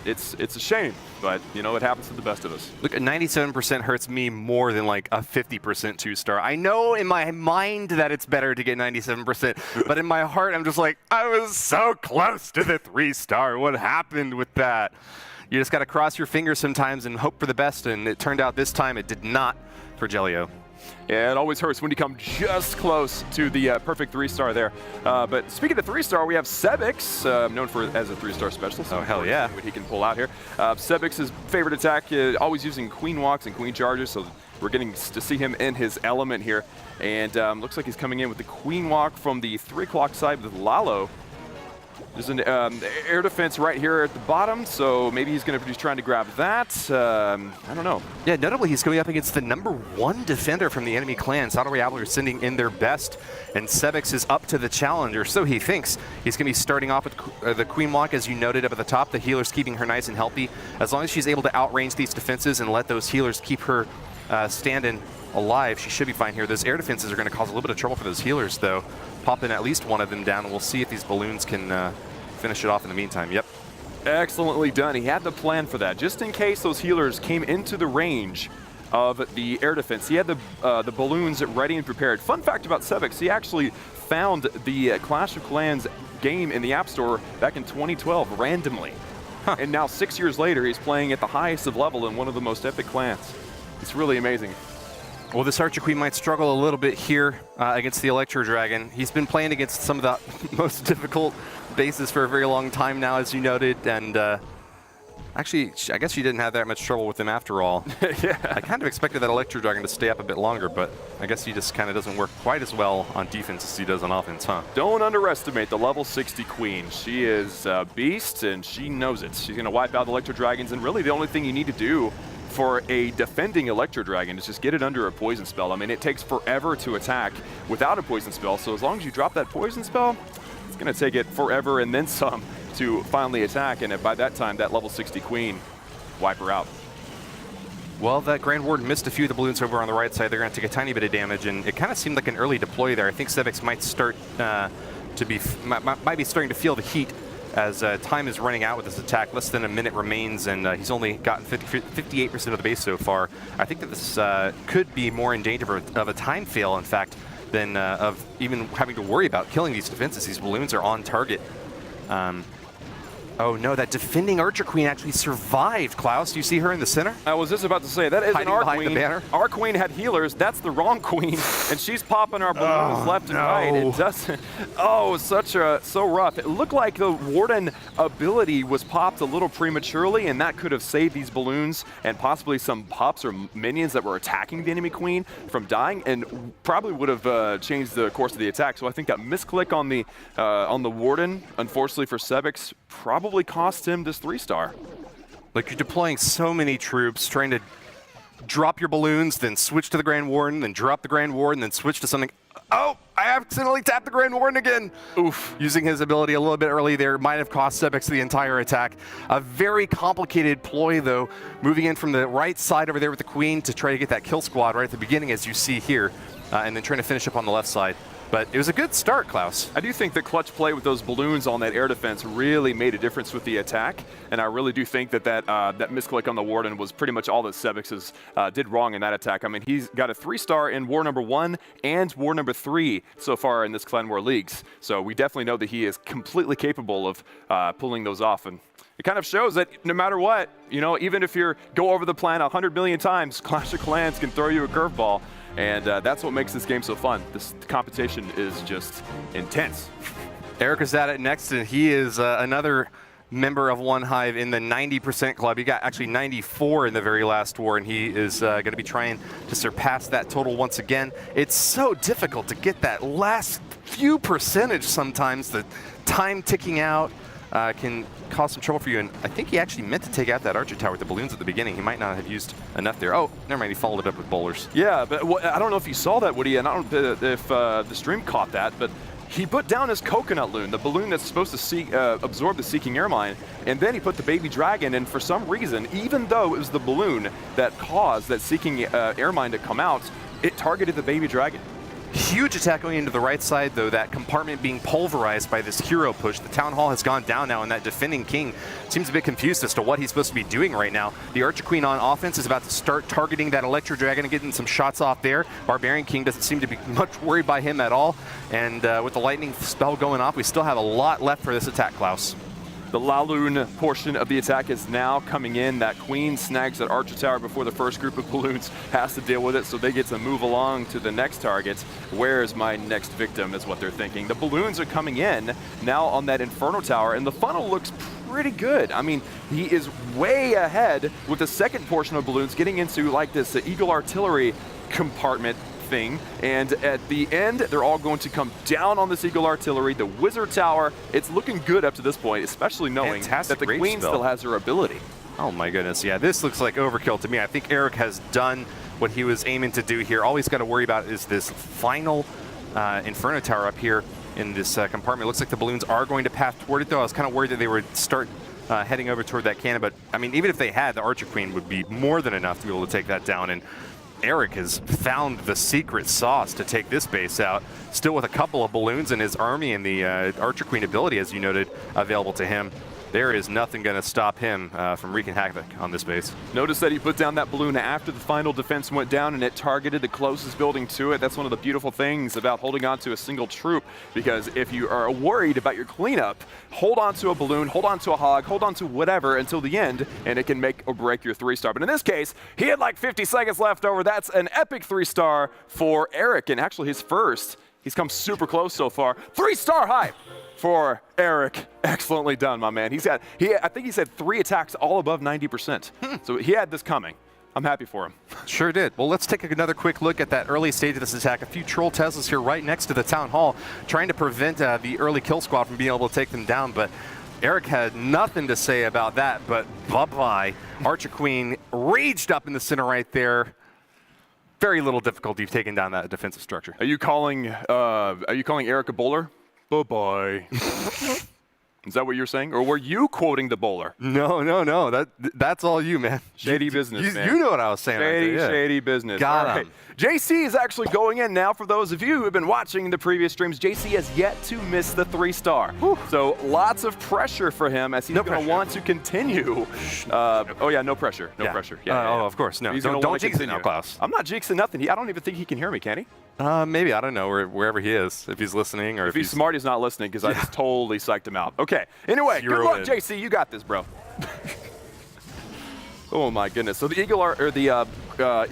It's a shame, but you know, it happens to the best of us. Look, a 97% hurts me more than like a 50% 2-star. I know in my mind that it's better to get 97%, but in my heart, I'm just like, I was so close to the 3-star. What happened with that? You just got to cross your fingers sometimes and hope for the best, and it turned out this time it did not for Jelly-O. Yeah, it always hurts when you come just close to the perfect 3-star there. But speaking of 3-star, we have NeZaX, known as a 3-star specialist. Oh, hell yeah. What he can pull out here. NeZaX's favorite attack, always using Queen Walks and Queen Charges, so we're getting to see him in his element here. And looks like he's coming in with the Queen Walk from the 3 o'clock side with Lalo. There's an air defense right here at the bottom, so maybe he's going to be trying to grab that. I don't know. Yeah, notably he's going up against the #1 defender from the enemy clan. Saturday Avalar sending in their best, and NeZaX is up to the challenge, or so he thinks. He's going to be starting off with the Queen Walk, as you noted up at the top. The healer's keeping her nice and healthy. As long as she's able to outrange these defenses and let those healers keep her standing alive, she should be fine here. Those air defenses are going to cause a little bit of trouble for those healers, though. Popping at least one of them down, and we'll see if these balloons can finish it off in the meantime. Yep. Excellently done. He had the plan for that. Just in case those healers came into the range of the air defense, he had the balloons ready and prepared. Fun fact about NeZaX, he actually found the Clash of Clans game in the App Store back in 2012 randomly. Huh. And now 6 years later, he's playing at the highest of level in one of the most epic clans. It's really amazing. Well, this Archer Queen might struggle a little bit here against the Electro Dragon. He's been playing against some of the most difficult bases for a very long time now, as you noted, and actually, I guess she didn't have that much trouble with him after all. Yeah. I kind of expected that Electro Dragon to stay up a bit longer, but I guess he just kind of doesn't work quite as well on defense as he does on offense, huh? Don't underestimate the level 60 Queen. She is a beast, and she knows it. She's going to wipe out the Electro Dragons, and really the only thing you need to do for a defending Electro Dragon is just get it under a poison spell. I mean, it takes forever to attack without a poison spell, so as long as you drop that poison spell, it's going to take it forever and then some to finally attack, and by that time, that level 60 Queen wipe her out. Well, that Grand Warden missed a few of the balloons over on the right side. They're going to take a tiny bit of damage, and it kind of seemed like an early deploy there. I think NeZaX might start might be starting to feel the heat as time is running out with this attack. Less than a minute remains, and he's only gotten 58% of the base so far. I think that this could be more in danger of a time fail, in fact, than of even having to worry about killing these defenses. These balloons are on target. Oh no, that defending Archer Queen actually survived, Klaus. Do you see her in the center? I was just about to say, that isn't our behind queen. the banner. Our queen had healers. That's the wrong queen. And she's popping our balloons left and right. It doesn't. Oh, so rough. It looked like the Warden ability was popped a little prematurely, and that could have saved these balloons and possibly some pups or minions that were attacking the enemy queen from dying, and probably would have changed the course of the attack. So I think that misclick on the Warden, unfortunately for NeZaX, probably cost him this 3-star. Like, you're deploying so many troops, trying to drop your balloons, then switch to the Grand Warden, then drop the Grand Warden, then switch to something. Oh, I accidentally tapped the Grand Warden again. Oof. Using his ability a little bit early there might have cost NeZaX the entire attack. A very complicated ploy, though, moving in from the right side over there with the Queen to try to get that kill squad right at the beginning, as you see here, and then trying to finish up on the left side. But it was a good start, Klaus. I do think the clutch play with those balloons on that air defense really made a difference with the attack, and I really do think that that misclick on the Warden was pretty much all that NeZaX did wrong in that attack. I mean, he's got a 3-star in War number 1 and War number 3 so far in this Clan War Leagues, so we definitely know that he is completely capable of pulling those off. And it kind of shows that no matter what, you know, even if you go over the plan 100 million times, Clash of Clans can throw you a curveball. And that's what makes this game so fun. This competition is just intense. Eric is at it next, and he is another member of One Hive in the 90% club. He got actually 94 in the very last war, and he is going to be trying to surpass that total once again. It's so difficult to get that last few percentage sometimes. The time ticking out can cause some trouble for you, and I think he actually meant to take out that Archer Tower with the balloons at the beginning. He might not have used enough there. Oh, never mind, he followed it up with bowlers. Yeah, but I don't know if you saw that, Woody, and I don't know if the stream caught that, but he put down his coconut loon, the balloon that's supposed to absorb the Seeking Air Mine, and then he put the baby dragon, and for some reason, even though it was the balloon that caused that Seeking Air Mine to come out, it targeted the baby dragon. Huge attack going into the right side, though. That compartment being pulverized by this hero push. The Town Hall has gone down now, and that defending king seems a bit confused as to what he's supposed to be doing right now. The Archer Queen on offense is about to start targeting that Electro Dragon and getting some shots off there. Barbarian King doesn't seem to be much worried by him at all. And with the lightning spell going off, we still have a lot left for this attack, Klaus. The Laloon portion of the attack is now coming in. That Queen snags that Archer Tower before the first group of balloons has to deal with it, so they get to move along to the next target. Where's my next victim is what they're thinking. The balloons are coming in now on that Inferno Tower, and the funnel looks pretty good. I mean, he is way ahead with the second portion of balloons getting into like this Eagle Artillery compartment thing, and at the end they're all going to come down on this Eagle Artillery, the Wizard Tower. It's looking good up to this point, especially knowing that the Queen still has her ability. Oh my goodness, yeah, this looks like overkill to me. I think Eric has done what he was aiming to do here. All he's got to worry about is this final Inferno Tower up here in this compartment. It looks like the balloons are going to pass toward it, though. I was kind of worried that they would start heading over toward that cannon, but I mean, even if they had, the Archer Queen would be more than enough to be able to take that down. And Eric has found the secret sauce to take this base out, still with a couple of balloons in his army and the Archer Queen ability, as you noted, available to him. There is nothing going to stop him from wreaking havoc on this base. Notice that he put down that balloon after the final defense went down, and it targeted the closest building to it. That's one of the beautiful things about holding on to a single troop, because if you are worried about your cleanup, hold on to a balloon, hold on to a hog, hold on to whatever until the end, and it can make or break your 3-star. But in this case, he had like 50 seconds left over. That's an epic 3-star for Eric, and actually his first. He's come super close so far. 3-star hype for Eric. Excellently done, my man. I think he said 3 attacks all above 90%. So he had this coming. I'm happy for him. Sure did. Well, let's take another quick look at that early stage of this attack. A few Troll Teslas here right next to the Town Hall, trying to prevent the early kill squad from being able to take them down. But Eric had nothing to say about that, but bye-bye. Archer Queen raged up in the center right there. Very little difficulty taking down that defensive structure. Are you calling Eric a bowler? Bye-bye. Is that what you're saying? Or were you quoting the bowler? No. That's all you, man. Shady business, man. You know what I was saying. Shady, right there, yeah. shady business. Got All him. JC is actually going in now. For those of you who have been watching the previous streams, JC has yet to miss the 3-star. So lots of pressure for him as he's going to want to continue. Oh, yeah, no pressure. No pressure. Yeah, Oh, of course. No. Don't jinx it now, Klaus. I'm not jinxing nothing. I don't even think he can hear me, can he? Maybe. I don't know. Wherever he is. If he's listening or if he's smart, he's not listening because I just totally psyched him out. Okay. Anyway, good luck, JC. You got this, bro. Oh, my goodness. So the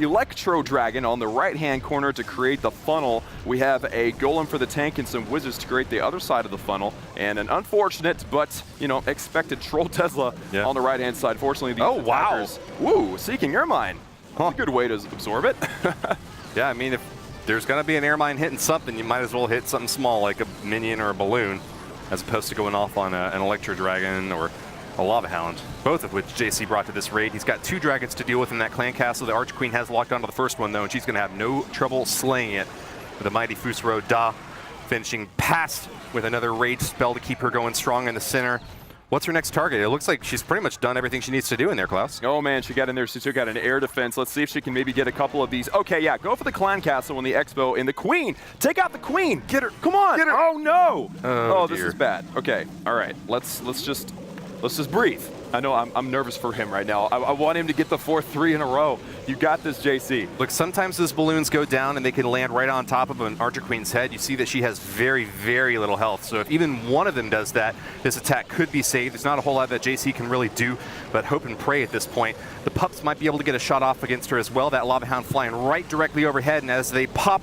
Electro Dragon on the right-hand corner to create the funnel. We have a Golem for the tank and some Wizards to create the other side of the funnel. And an unfortunate but, expected Troll Tesla on the right-hand side. Fortunately, these attackers, woo, Seeking Airmine. That's a good way to absorb it. Yeah, I mean, if there's going to be an air mine hitting something, you might as well hit something small like a minion or a balloon as opposed to going off on an Electro Dragon or a Lava Hound, both of which JC brought to this raid. He's got 2 dragons to deal with in that clan castle. The Archer Queen has locked onto the first one, though, and she's going to have no trouble slaying it with a mighty Fusro Da, finishing past with another rage spell to keep her going strong in the center. What's her next target? It looks like she's pretty much done everything she needs to do in there, Klaus. Oh, man, she got in there. She took out an air defense. Let's see if she can maybe get a couple of these. Okay, yeah, go for the clan castle in the Expo. And the Queen, take out the Queen. Get her. Come on. Get her. Oh, no. Oh, this is bad. Okay, all right. Let's just breathe. I know I'm nervous for him right now. I want him to get the 4th-3 in a row. You got this, JC. Look, sometimes those balloons go down and they can land right on top of an Archer Queen's head. You see that she has very, very little health. So if even one of them does that, this attack could be saved. There's not a whole lot that JC can really do, but hope and pray at this point. The pups might be able to get a shot off against her as well. That Lava Hound flying right directly overhead, and as they pop,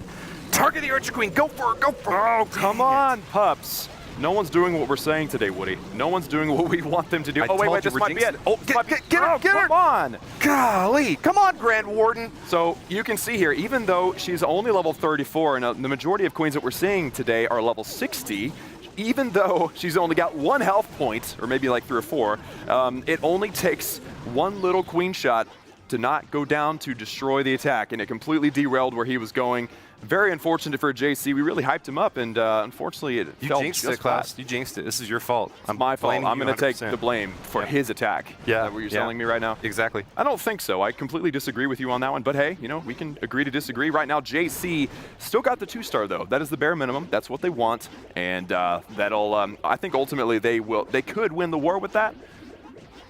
target the Archer Queen. Go for her, go for her. Oh, come on, pups. No one's doing what we're saying today, Woody. No one's doing what we want them to do. Oh, wait, this might be it. Oh, get her, get her. Come on. Golly, come on, Grand Warden. So you can see here, even though she's only level 34, and the majority of queens that we're seeing today are level 60, even though she's only got 1 health point, or maybe like 3 or 4, it only takes 1 little queen shot to not go down to destroy the attack, and it completely derailed where he was going. Very unfortunate for JC. We really hyped him up, and unfortunately, it fell jinxed just it, Klaus. You jinxed it. This is your fault. It's my fault. I'm going to take the blame for his attack. Yeah. Is that what you're telling me right now? Exactly. I don't think so. I completely disagree with you on that one. But hey, we can agree to disagree. Right now, JC still got the 2-star though. That is the bare minimum. That's what they want, and that'll. I think ultimately they could win the war with that.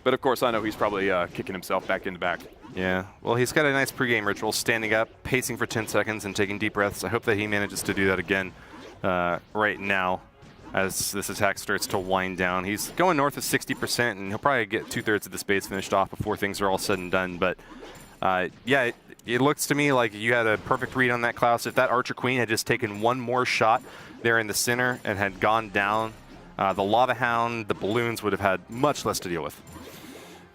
But of course, I know he's probably kicking himself back in the back. Yeah, well, he's got a nice pregame ritual, standing up, pacing for 10 seconds, and taking deep breaths. I hope that he manages to do that again right now as this attack starts to wind down. He's going north of 60%, and he'll probably get 2/3 of the space finished off before things are all said and done. But yeah, it looks to me like you had a perfect read on that, Klaus. If that Archer Queen had just taken 1 more shot there in the center and had gone down, the Lava Hound, the balloons would have had much less to deal with.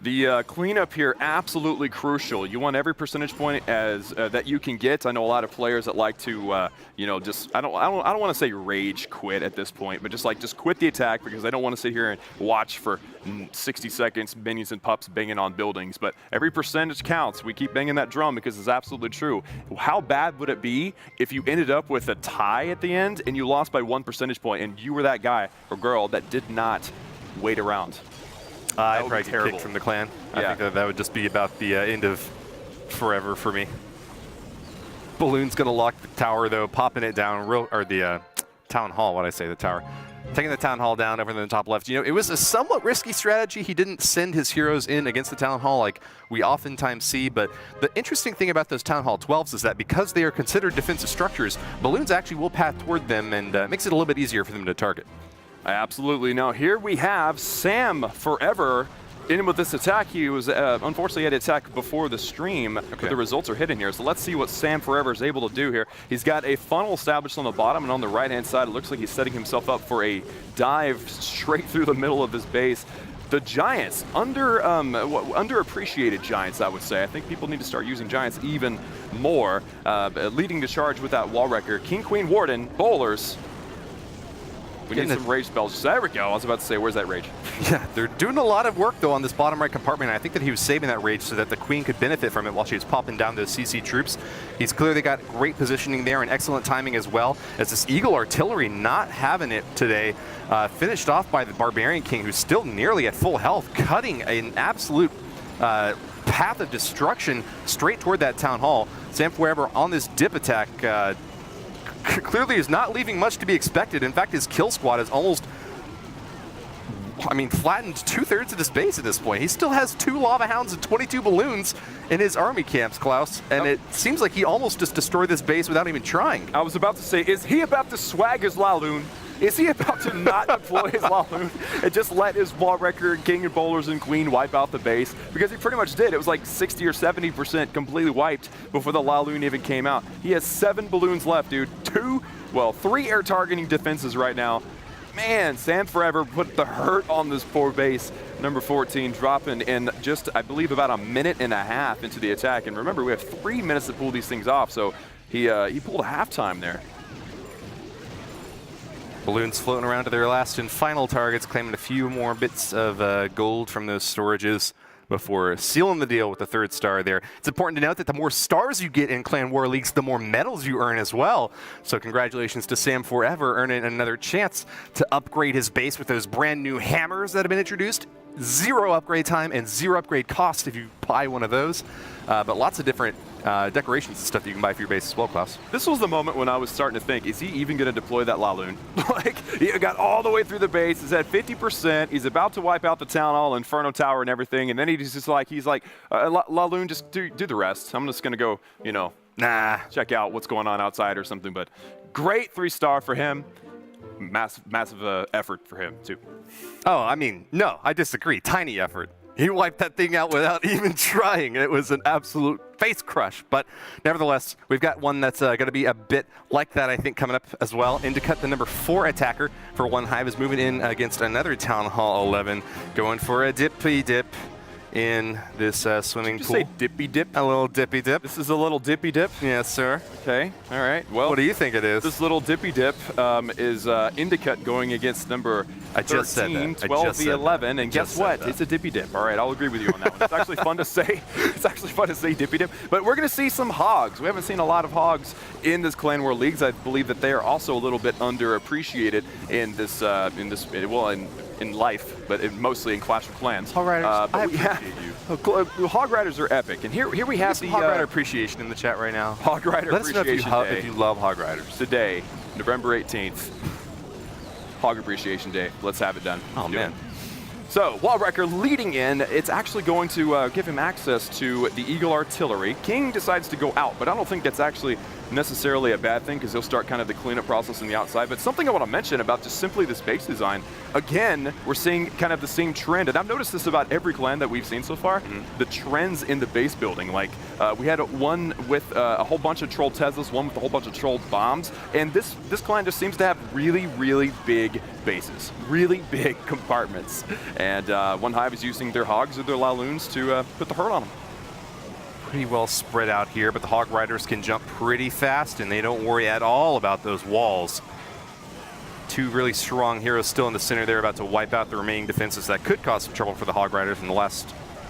The cleanup here, absolutely crucial. You want every percentage point as that you can get. I know a lot of players that like to, just I don't want to say rage quit at this point, but just quit the attack because they don't want to sit here and watch for 60 seconds, minions and pups banging on buildings. But every percentage counts. We keep banging that drum because it's absolutely true. How bad would it be if you ended up with a tie at the end and you lost by 1 percentage point and you were that guy or girl that did not wait around? I'd probably get kicked from the clan. I think that would just be about the end of forever for me. Balloon's going to lock the tower, though, popping it down, or the town hall, what I say, the tower. Taking the town hall down over in the top left. It was a somewhat risky strategy. He didn't send his heroes in against the town hall like we oftentimes see, but the interesting thing about those town hall 12s is that because they are considered defensive structures, balloons actually will path toward them and makes it a little bit easier for them to target. Absolutely. Now here we have Sam Forever in with this attack. He was unfortunately had to attack before the stream, but the results are hidden here. So let's see what Sam Forever is able to do here. He's got a funnel established on the bottom, and on the right-hand side, it looks like he's setting himself up for a dive straight through the middle of his base. The Giants, underappreciated Giants, I would say. I think people need to start using Giants even more. Leading the charge with that wall wrecker. King, Queen, Warden, bowlers. We need some rage spells. There we go. I was about to say, where's that rage? Yeah, they're doing a lot of work, though, on this bottom right compartment. I think that he was saving that rage so that the Queen could benefit from it while she was popping down those CC troops. He's clearly got great positioning there and excellent timing as well, as this Eagle Artillery not having it today. Finished off by the Barbarian King, who's still nearly at full health, cutting an absolute path of destruction straight toward that Town Hall. Sam Forever on this dip attack clearly is not leaving much to be expected. In fact, his kill squad is almost, flattened 2/3 of this base at this point. He still has 2 Lava Hounds and 22 balloons in his army camps, Klaus, and it seems like he almost just destroyed this base without even trying. I was about to say, is he about to swag his Laloon? Is he about to not deploy his Laloon and just let his Wall Wrecker, King and Bowlers and Queen wipe out the base? Because he pretty much did. It was like 60 or 70% completely wiped before the Laloon even came out. He has 7 balloons left, dude. 3 air targeting defenses right now. Man, Sam Forever put the hurt on this poor base. Number 14 dropping in just, I believe, about a minute and a half into the attack. And remember, we have 3 minutes to pull these things off, so he pulled a halftime there. Balloons floating around to their last and final targets, claiming a few more bits of gold from those storages before sealing the deal with the 3rd star there. It's important to note that the more stars you get in Clan War Leagues, the more medals you earn as well. So congratulations to Sam Forever, earning another chance to upgrade his base with those brand new hammers that have been introduced. 0 upgrade time and 0 upgrade cost if you buy one of those. But lots of different decorations and stuff you can buy for your base as well, Klaus. This was the moment when I was starting to think, is he even going to deploy that Laloon? Like, he got all the way through the base. He's at 50%. He's about to wipe out the Town Hall, Inferno Tower, and everything. And then he's like, Laloon, just do the rest. I'm just going to go, check out what's going on outside or something. But great 3-star for him. Massive effort for him, too. Oh, no, I disagree. Tiny effort. He wiped that thing out without even trying. It was an absolute face crush. But nevertheless, we've got one that's going to be a bit like that, I think, coming up as well. Indicut, the number 4 attacker for One Hive, is moving in against another Town Hall 11, going for a dippy dip in this swimming pool. Did you say dippy dip? A little dippy dip. This is a little dippy dip? Yes, sir. Okay, all right. Well, what do you think it is? This little dippy dip is Indicut going against number 13, 12 v 11, and guess what? It's a dippy dip. All right, I'll agree with you on that one. It's actually fun to say. It's actually fun to say dippy dip. But we're going to see some hogs. We haven't seen a lot of hogs in this Clan War Leagues. I believe that they are also a little bit underappreciated in this, in life, but mostly in Clash of Clans. Hog Riders, I appreciate you. Hog Riders are epic, and here we have the Hog Rider appreciation in the chat right now. Hog Rider Let us know appreciation if you love Hog Riders. Today, November 18th, Hog Appreciation Day. Let's have it done. Oh man. So, Wall Wrecker leading in, it's actually going to give him access to the Eagle Artillery. King decides to go out, but I don't think that's actually necessarily a bad thing because he'll start kind of the cleanup process on the outside. But something I want to mention about just simply this base design, again, we're seeing kind of the same trend, and I've noticed this about every clan that we've seen so far, the trends in the base building. Like, we had one with a whole bunch of troll Teslas, one with a whole bunch of troll bombs, and this clan just seems to have really, really big bases, really big compartments. And One Hive is using their hogs or their Laloons to put the hurt on them. Pretty well spread out here, but the Hog Riders can jump pretty fast, and they don't worry at all about those walls. 2 really strong heroes still in the center there, about to wipe out the remaining defenses. That could cause some trouble for the Hog Riders in the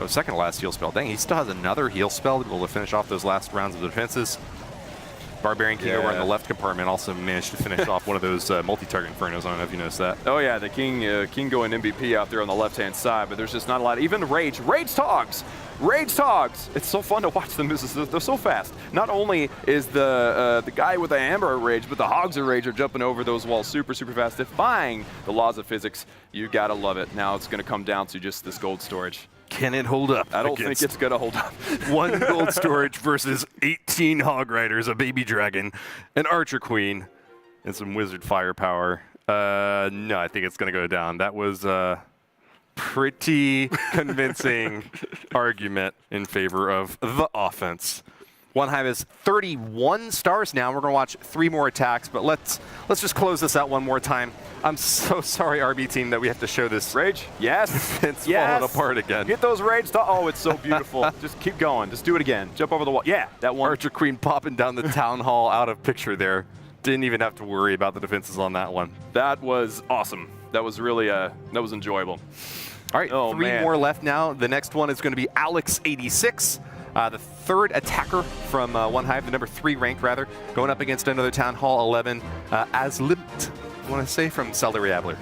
second to last heal spell. Dang, he still has another heal spell to be able to finish off those last rounds of defenses. Barbarian King over in the left compartment also managed to finish off one of those multi-target Infernos. I don't know if you noticed that. Oh yeah, the King going MVP out there on the left-hand side, but there's just not a lot. Even Raged Hogs! Raged Hogs! It's so fun to watch them. They're so fast. Not only is the guy with the hammer rage, but the Hogs of Rage are jumping over those walls super, super fast, defying the laws of physics. You gotta love it. Now it's gonna come down to just this gold storage. Can it hold up? I don't think it's going to hold up. 1 gold storage versus 18 Hog Riders, a baby dragon, an Archer Queen, and some wizard firepower. No, I think it's going to go down. That was a pretty convincing argument in favor of the offense. One Hive is 31 stars now. We're going to watch 3 more attacks, but let's just close this out one more time. I'm so sorry, RB team, that we have to show this. Rage? Yes. It's falling apart again. Get those rage. Oh, it's so beautiful. Just keep going. Just do it again. Jump over the wall. Yeah, that one. Archer Queen popping down the Town Hall out of picture there. Didn't even have to worry about the defenses on that one. That was awesome. That was really, that was enjoyable. All right, Oh, three man. more left now. The next one is going to be Alex86, the third attacker from One Hive, the number 3 ranked rather, going up against another Town Hall 11, Aslimt, I want to say, from Celery Abler.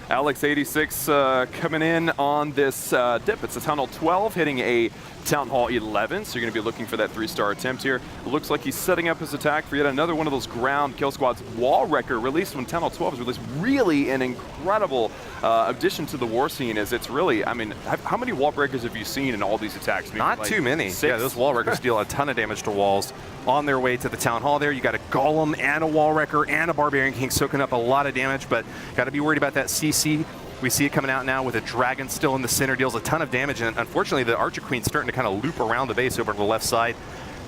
Alex86 coming in on this dip. It's a Town Hall 12 hitting a Town Hall 11, so you're going to be looking for that 3-star attempt here. It looks like he's setting up his attack for yet another one of those ground kill squads. Wall Wrecker released when Town Hall 12 was released. Really an incredible addition to the war scene, as it's really, I mean, how many wall breakers have you seen in all these attacks? Maybe Not like too many. 6? Yeah, those wall wreckers deal a ton of damage to walls. On their way to the Town Hall there, you got a Golem and a wall wrecker and a Barbarian King soaking up a lot of damage, but got to be worried about that CC. We see it coming out now with a dragon still in the center, deals a ton of damage, and unfortunately the Archer Queen's starting to kind of loop around the base over to the left side.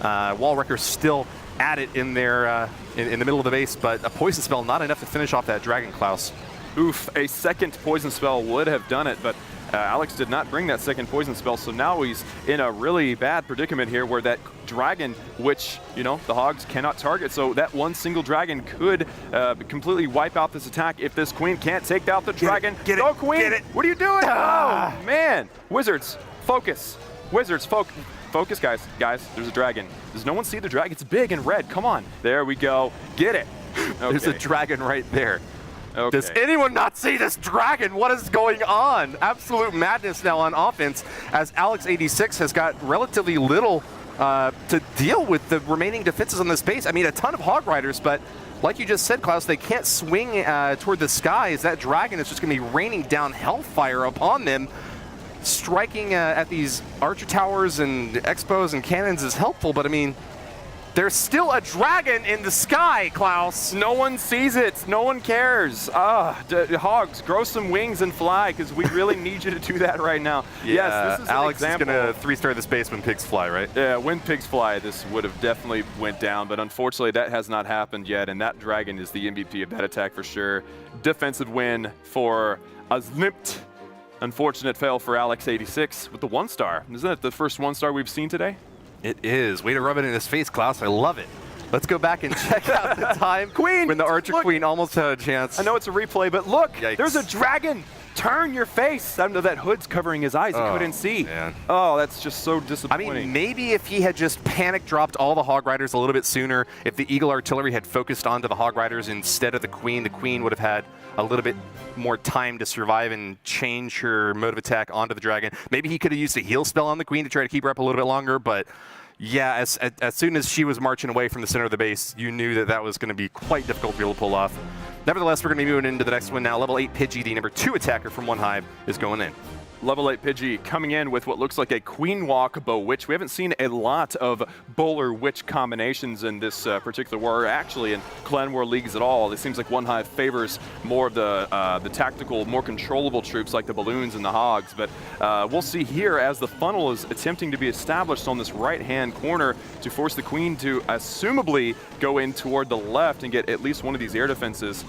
Wall Wrecker's still at it in there in the middle of the base, but a poison spell not enough to finish off that dragon, Klaus. Oof, a second poison spell would have done it, but Alex did not bring that second poison spell, so now he's in a really bad predicament here where that dragon, which, you know, the Hogs cannot target, so that one single dragon could completely wipe out this attack if this Queen can't take out the dragon. Get it, Go, Queen! get it. What are you doing? Ah. Oh, man! Wizards, focus. Wizards, focus, guys. Guys, there's a dragon. Does no one see the dragon? It's big and red. Come on. There we go. Get it. Okay. There's a dragon right there. Okay. Does anyone not see this dragon? What is going on? Absolute madness now on offense, as Alex86 has got relatively little to deal with the remaining defenses on this base. I mean, a ton of Hog Riders, but like you just said, Klaus, they can't swing toward the sky, as that dragon is just going to be raining down hellfire upon them. Striking at these archer towers and expos and cannons is helpful, but I mean, there's still a dragon in the sky, Klaus. No one sees it. No one cares. Hogs, grow some wings and fly, because we really need you to do that right now. Yeah, yes, this is Alex an example. is going to 3-star this base when pigs fly, right? Yeah, when pigs fly, this would have definitely went down, but unfortunately that has not happened yet, and that dragon is the MVP of that attack for sure. Defensive win for Aslimt. Unfortunate fail for Alex86 with the 1-star. Isn't that the first 1-star we've seen today? It is. Way to rub it in his face, Klaus. I love it. Let's go back and check out the time Queen, when the Archer look. Queen almost had a chance. I know it's a replay, but look, Yikes. there's a dragon. Turn your face. I know that hood's covering his eyes. He couldn't see. Man. Oh, that's just so I disappointing. mean, maybe if he had just panic dropped all the Hog Riders a little bit sooner, if the Eagle Artillery had focused onto the Hog Riders instead of the Queen would have had a little bit more time to survive and change her mode of attack onto the dragon. Maybe he could have used a heal spell on the Queen to try to keep her up a little bit longer, but yeah, as soon as she was marching away from the center of the base, you knew that that was going to be quite difficult to be able to pull off. Nevertheless, we're going to be moving into the next one now. Level 8 Pidgey, the number 2 attacker from One Hive, is going in. Level 8 Pidgey coming in with what looks like a Queen Walk Bow Witch. We haven't seen a lot of Bowler Witch combinations in this particular war, or actually in Clan War leagues at all. It seems like One Hive favors more of the tactical, more controllable troops like the Balloons and the Hogs. But we'll see here as the funnel is attempting to be established on this right-hand corner to force the Queen to assumably go in toward the left and get at least one of these air defenses.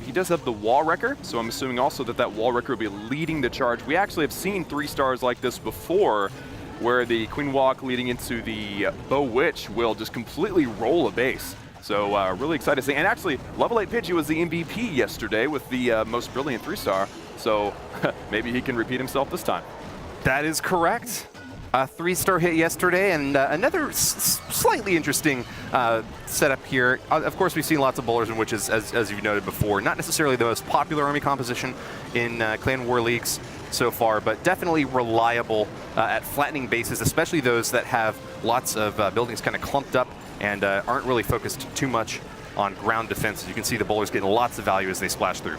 He does have the Wall Wrecker, so I'm assuming also that Wall Wrecker will be leading the charge. We actually have seen 3-stars like this before, where the Queen Walk leading into the Bow Witch will just completely roll a base. So really excited to see. And actually, Level 8 Pidgey was the MVP yesterday with the most brilliant 3-star. So maybe he can repeat himself this time. That is correct. A 3-star hit yesterday, and another slightly interesting setup here. Of course, we've seen lots of bowlers and witches, as you've noted before. Not necessarily the most popular army composition in Clan War leagues so far, but definitely reliable at flattening bases, especially those that have lots of buildings kind of clumped up and aren't really focused too much on ground defense. As you can see, the bowlers getting lots of value as they splash through.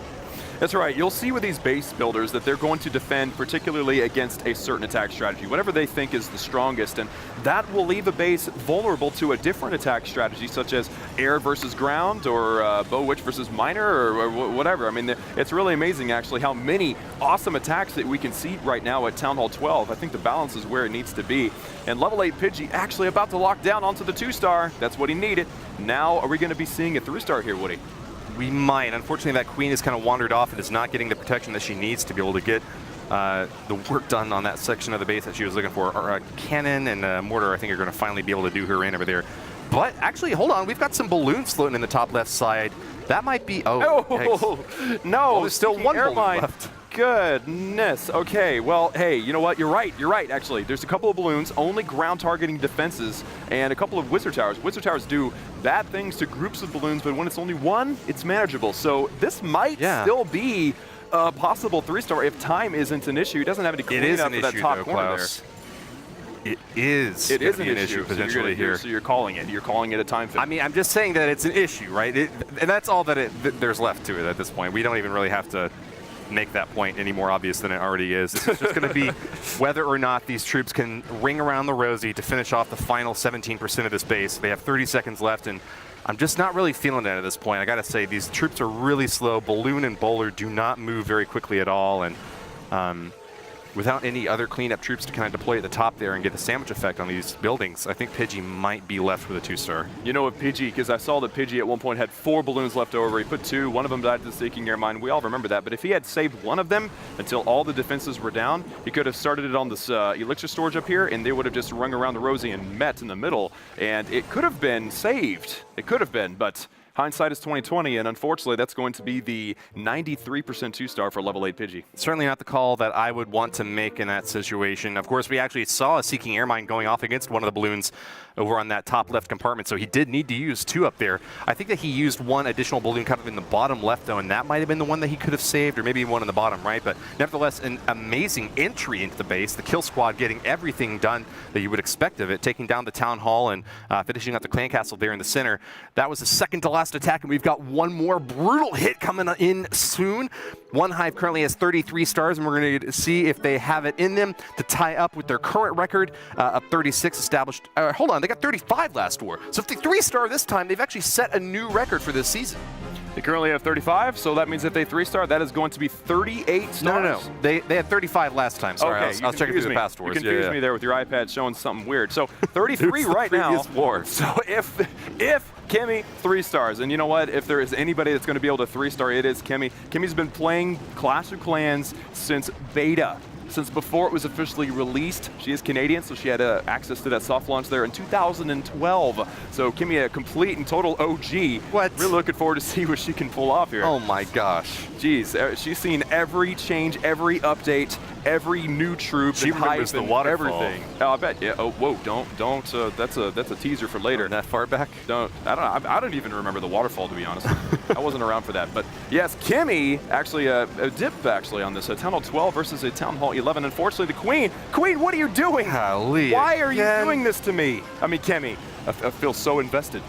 That's right. You'll see with these base builders that they're going to defend particularly against a certain attack strategy, whatever they think is the strongest, and that will leave a base vulnerable to a different attack strategy, such as air versus ground, or Bow Witch versus Miner, or whatever. I mean, it's really amazing, actually, how many awesome attacks that we can see right now at Town Hall 12. I think the balance is where it needs to be. And Level 8 Pidgey actually about to lock down onto the 2-star. That's what he needed. Now, are we going to be seeing a 3-star here, Woody? We might. Unfortunately, that Queen has kind of wandered off and is not getting the protection that she needs to be able to get the work done on that section of the base that she was looking for. Cannon and Mortar, I think, are going to finally be able to do her in over there. But actually, hold on. We've got some balloons floating in the top left side. That might be. Oh, no. Well, there's still one balloon left. Goodness. Okay. Well, hey, you know what? You're right. You're right, actually. There's a couple of balloons, only ground targeting defenses, and a couple of Wizard Towers. Wizard Towers do bad things to groups of balloons, but when it's only one, it's manageable. So this might still be a possible 3-star if time isn't an issue. It doesn't have any clean up for that top corner there. It is an issue potentially here. So you're calling it. You're calling it a time fit. I mean, I'm just saying that it's an issue, right? And that's all that there's left to it at this point. We don't even really have to make that point any more obvious than it already is. It's just going to be whether or not these troops can ring around the rosy to finish off the final 17% of this base. They have 30 seconds left, and I'm just not really feeling it at this point. I got to say, these troops are really slow. Balloon and Bowler do not move very quickly at all, and without any other cleanup troops to kind of deploy at the top there and get the sandwich effect on these buildings, I think Pidgey might be left with a 2-star. You know what, Pidgey, because I saw that Pidgey at one point had 4 balloons left over. He put 2. One of them died to the Seeking Air Mine. We all remember that. But if he had saved one of them until all the defenses were down, he could have started it on this elixir storage up here, and they would have just rung around the rosy and met in the middle. And it could have been saved. It could have been, but hindsight is 20/20, and unfortunately, that's going to be the 93% 2-star for level 8 Pidgey. Certainly not the call that I would want to make in that situation. Of course, we actually saw a Seeking Air Mine going off against one of the balloons over on that top left compartment, so he did need to use 2 up there. I think that he used 1 additional balloon kind of in the bottom left, though, and that might have been the one that he could have saved, or maybe one in the bottom right. But nevertheless, an amazing entry into the base. The kill squad getting everything done that you would expect of it, taking down the town hall and finishing up the clan castle there in the center. That was the second to last attack, and we've got one more brutal hit coming in soon. One Hive currently has 33 stars, and we're going to see if they have it in them to tie up with their current record of 36 established. Hold on, they got 35 last war. So if they 3-star this time, they've actually set a new record for this season. They currently have 35, so that means if they 3-star, that is going to be 38 stars. No. They had 35 last time. Sorry, okay, I was checking through the past wars. You confused me there with your iPad showing something weird. So 33 right now. War. So if Kimmy 3-stars, and you know what? If there is anybody that's going to be able to 3-star, it is Kimmy. Kimmy's been playing Clash of Clans since beta. Since before it was officially released. She is Canadian, so she had access to that soft launch there in 2012. So Kimmy, a complete and total OG. What? Really looking forward to see what she can pull off here. Oh my gosh. Jeez, she's seen every change, every update, every new troop. She remembers the waterfall. Everything. Oh, I bet. Yeah. Oh, whoa! Don't. That's a teaser for later. That far back? I don't even remember the waterfall, to be honest. I wasn't around for that. But yes, Kimmy actually a dip actually on this. A Town Hall 12 versus a Town Hall 11. Unfortunately, the Queen, what are you doing? Golly, why are you doing this to me? I mean, Kimmy, I feel so invested.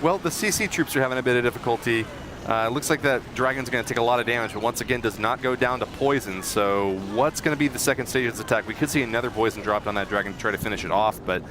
Well, the CC troops are having a bit of difficulty. It looks like that Dragon's going to take a lot of damage, but once again does not go down to poison. So what's going to be the second stage of this attack? We could see another poison dropped on that Dragon to try to finish it off, but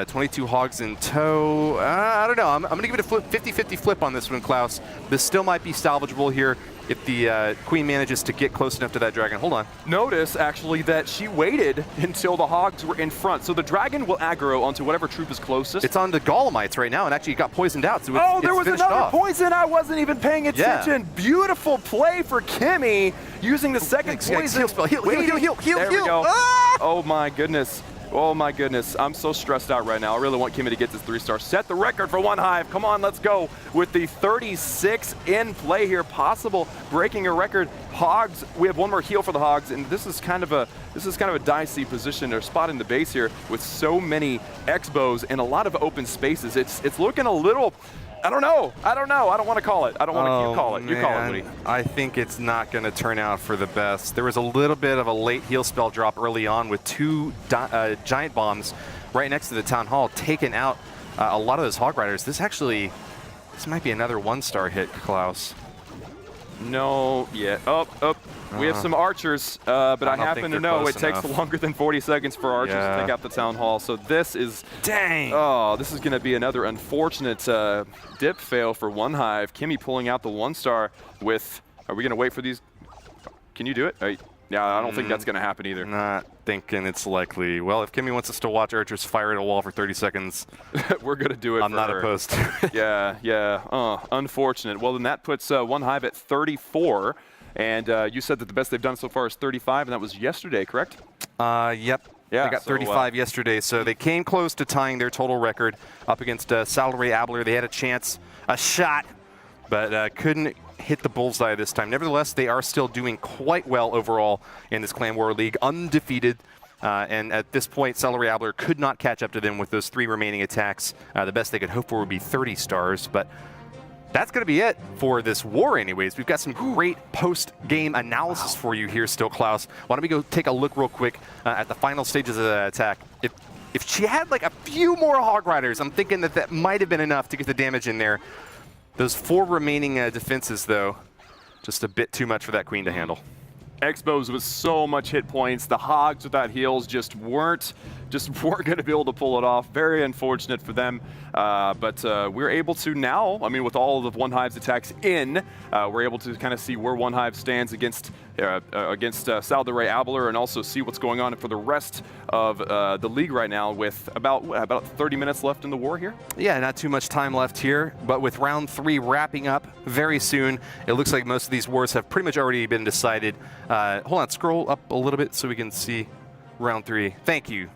22 hogs in tow. I don't know. I'm going to give it a 50-50 flip on this one, Klaus. This still might be salvageable here if the Queen manages to get close enough to that Dragon. Hold on. Notice, actually, that she waited until the hogs were in front. So the Dragon will aggro onto whatever troop is closest. It's on the Golemites right now, and actually it got poisoned out. So there was another poison. I wasn't even paying attention. Yeah. Beautiful play for Kimmy, using the second poison. Heal spell. Heal. There we go. Ah! Oh, my goodness. Oh my goodness, I'm so stressed out right now. I really want Kimmy to get this 3-star. Set the record for One Hive. Come on, let's go. With the 36 in play here, possible breaking a record. Hogs, we have one more heal for the Hogs, and this is kind of a dicey position or spot in the base here with so many X-bows and a lot of open spaces. It's looking a little, I don't know. I don't want to call it. I don't want to. You call it. You call it, Woody. I think it's not going to turn out for the best. There was a little bit of a late heal spell drop early on with 2 giant bombs right next to the town hall, taking out a lot of those hog riders. This might be another 1-star hit, Klaus. No, yeah. We have some archers, but I happen to know it takes longer than 40 seconds for archers to take out the town hall. So this is, dang. Oh, this is going to be another unfortunate dip fail for One Hive. Kimmy pulling out the 1-star with. Are we going to wait for these? Can you do it? Yeah, I don't think that's going to happen either. Not thinking it's likely. Well, if Kimmy wants us to watch archers fire at a wall for 30 seconds, we're going to do it. I'm not opposed to it. Yeah. Unfortunate. Well, then that puts One Hive at 34. And you said that the best they've done so far is 35, and that was yesterday, correct? Yep. Yeah, They got so, 35 yesterday, so they came close to tying their total record up against Salary Abler. They had a chance, a shot, but couldn't hit the bullseye this time. Nevertheless, they are still doing quite well overall in this Clan War League, undefeated. And at this point, Salary Abler could not catch up to them with those 3 remaining attacks. The best they could hope for would be 30 stars, but that's going to be it for this war anyways. We've got some great post-game analysis for you here still, Klaus. Why don't we go take a look real quick at the final stages of the attack. If she had like a few more Hog Riders, I'm thinking that might have been enough to get the damage in there. Those 4 remaining defenses, though, just a bit too much for that Queen to handle. Expos with so much hit points. The Hogs without heals just weren't going to be able to pull it off. Very unfortunate for them. But we're able to now, I mean, with all of the One Hive's attacks in, we're able to kind of see where One Hive stands against Sal de Rey Abler, and also see what's going on for the rest of the league right now with about 30 minutes left in the war here. Yeah, not too much time left here, but with round 3 wrapping up very soon, it looks like most of these wars have pretty much already been decided. Hold on, scroll up a little bit so we can see round 3. Thank you,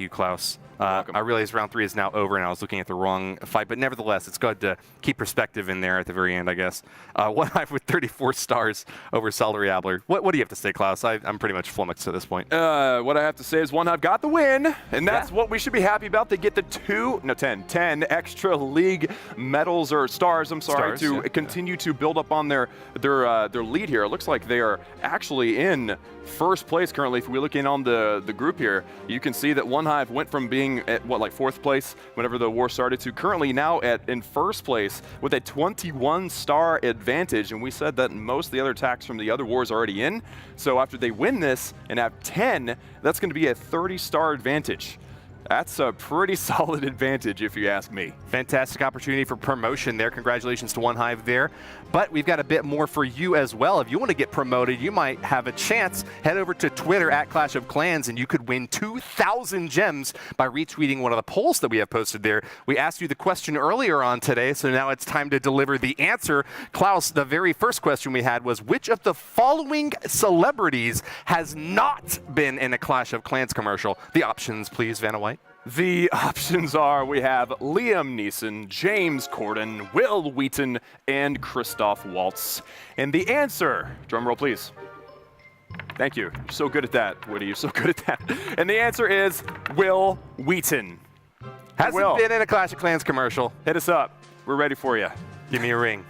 Klaus. I realize round 3 is now over, and I was looking at the wrong fight, but nevertheless, it's good to keep perspective in there at the very end, I guess. One Hive with 34 stars over Salary Abler. What do you have to say, Klaus? I'm pretty much flummoxed at this point. What I have to say is One Hive got the win, and that's what we should be happy about. They get the 10 extra league medals, or stars, I'm sorry, to continue to build up on their lead here. It looks like they are actually in first place currently. If we look in on the group here, you can see that One Hive went from being at like 4th place whenever the war started to currently now in first place with a 21 star advantage. And we said that most of the other attacks from the other wars are already in. So after they win this and have 10, that's going to be a 30 star advantage. That's a pretty solid advantage, if you ask me. Fantastic opportunity for promotion there. Congratulations to One Hive there. But we've got a bit more for you as well. If you want to get promoted, you might have a chance. Head over to Twitter at Clash of Clans, and you could win 2,000 gems by retweeting one of the polls that we have posted there. We asked you the question earlier on today, so now it's time to deliver the answer. Klaus, the very first question we had was, which of the following celebrities has not been in a Clash of Clans commercial? The options, please, Vanna White. The options are, we have Liam Neeson, James Corden, Will Wheaton, and Christoph Waltz. And the answer, drum roll please. Thank you. You're so good at that, Woody. You're so good at that. And the answer is Will Wheaton. Hasn't been in a Clash of Clans commercial. Hit us up. We're ready for you. Give me a ring.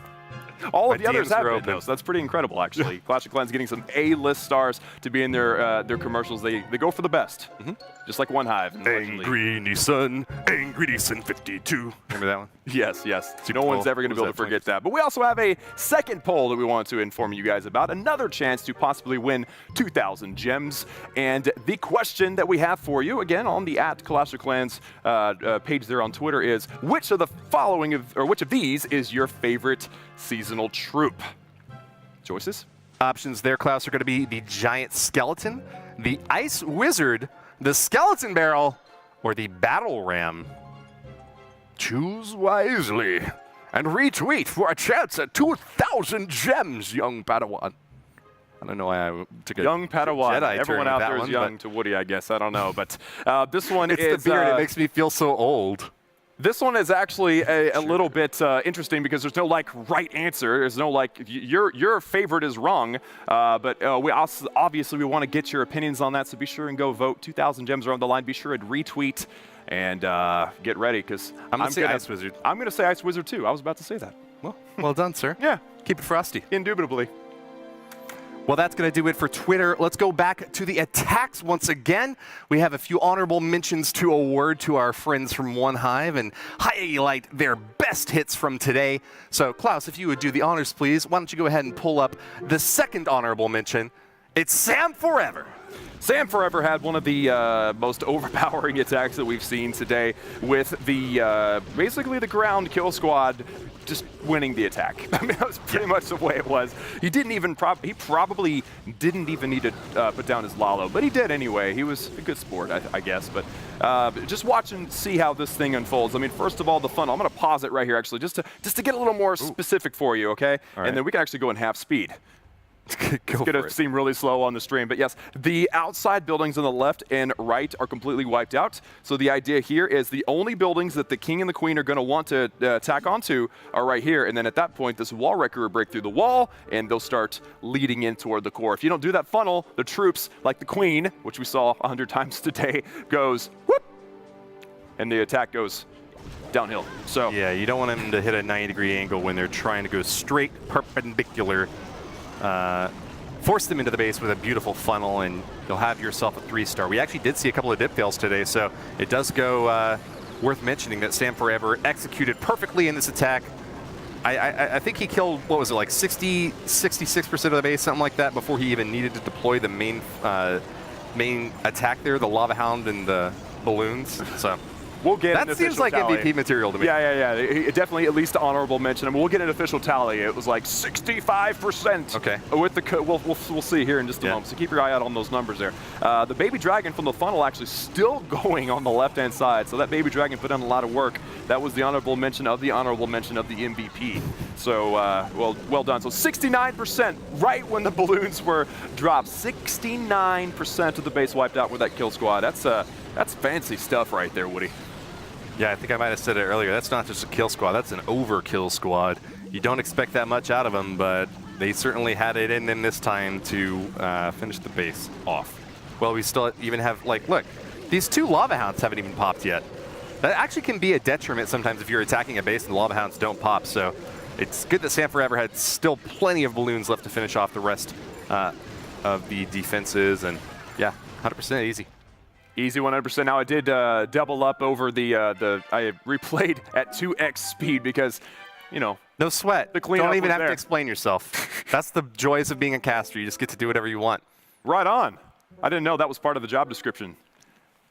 All of the others have been, though, so that's pretty incredible, actually. Clash of Clans getting some A-list stars to be in their commercials. They go for the best, just like One Hive. Angry Neeson 52. Remember that one? Yes. No one's ever going to be able to forget that. But we also have a second poll that we want to inform you guys about. Another chance to possibly win 2,000 gems. And the question that we have for you, again, on the @Clash of Clans page there on Twitter is, which of the following, which of these is your favorite seasonal troop? Choices? Options there, Klaus, are going to be the Giant Skeleton, the Ice Wizard, the Skeleton Barrel, or the Battle Ram. Choose wisely and retweet for a chance at 2,000 gems, young Padawan. I don't know why I took a young Padawan. Jedi Everyone out there is young to Woody, I guess. I don't know. But this one is... It's the beard. It makes me feel so old. This one is actually a little bit interesting because there's no right answer. There's no your favorite is wrong. But we also, obviously we want to get your opinions on that. So be sure and go vote. 2,000 gems are on the line. Be sure and retweet and get ready because I'm going to say Ice Wizard. I'm going to say Ice Wizard too. I was about to say that. Well done, sir. Yeah. Keep it frosty. Indubitably. Well, that's going to do it for Twitter. Let's go back to the attacks once again. We have a few honorable mentions to award to our friends from One Hive and highlight their best hits from today. So, Klaus, if you would do the honors, please, why don't you go ahead and pull up the second honorable mention. It's Sam Forever. Sam Forever had one of the most overpowering attacks that we've seen today with the basically the ground kill squad just winning the attack. I mean, that was pretty much the way it was. He didn't even he probably didn't even need to put down his Lalo, but he did anyway. He was a good sport, I guess. But just watch and see how this thing unfolds. I mean, first of all, the funnel. I'm going to pause it right here, actually, just to get a little more specific for you, okay? All right. And then we can actually go in half speed. It's going to seem really slow on the stream. But yes, the outside buildings on the left and right are completely wiped out. So the idea here is the only buildings that the king and the queen are going to want to attack onto are right here. And then at that point, this wall wrecker will break through the wall, and they'll start leading in toward the core. If you don't do that funnel, the troops, like the queen, which we saw 100 times today, goes whoop, and the attack goes downhill. So yeah, you don't want them to hit a 90-degree angle when they're trying to go straight perpendicular. Force them into the base with a beautiful funnel, and you'll have yourself a 3-star. We actually did see a couple of dip fails today, so it does go worth mentioning that Sam Forever executed perfectly in this attack. I think he killed, what was it, like 66% of the base, something like that, before he even needed to deploy the main attack there, the Lava Hound and the balloons. So we'll get that seems like tally. MVP material to me. Yeah. Definitely at least honorable mention. I mean, we'll get an official tally. It was like 65%. Okay. With the we'll see here in just a moment. So keep your eye out on those numbers there. The baby dragon from the funnel actually still going on the left-hand side. So that baby dragon put in a lot of work. That was the honorable mention of the honorable mention of the MVP. So well done. So 69% right when the balloons were dropped. 69% of the base wiped out with that kill squad. That's fancy stuff right there, Woody. Yeah, I think I might have said it earlier. That's not just a kill squad, that's an overkill squad. You don't expect that much out of them, but they certainly had it in them this time to finish the base off. Well, we still even have, like, look, these 2 Lava Hounds haven't even popped yet. That actually can be a detriment sometimes if you're attacking a base and the Lava Hounds don't pop, so it's good that Sam Forever had still plenty of balloons left to finish off the rest of the defenses, and yeah, 100% easy. Easy 100%. Now I did double up over I replayed at 2x speed because, you know. No sweat. The cleanup Don't even have there. to explain yourself. That's the joys of being a caster. You just get to do whatever you want. Right on. I didn't know that was part of the job description.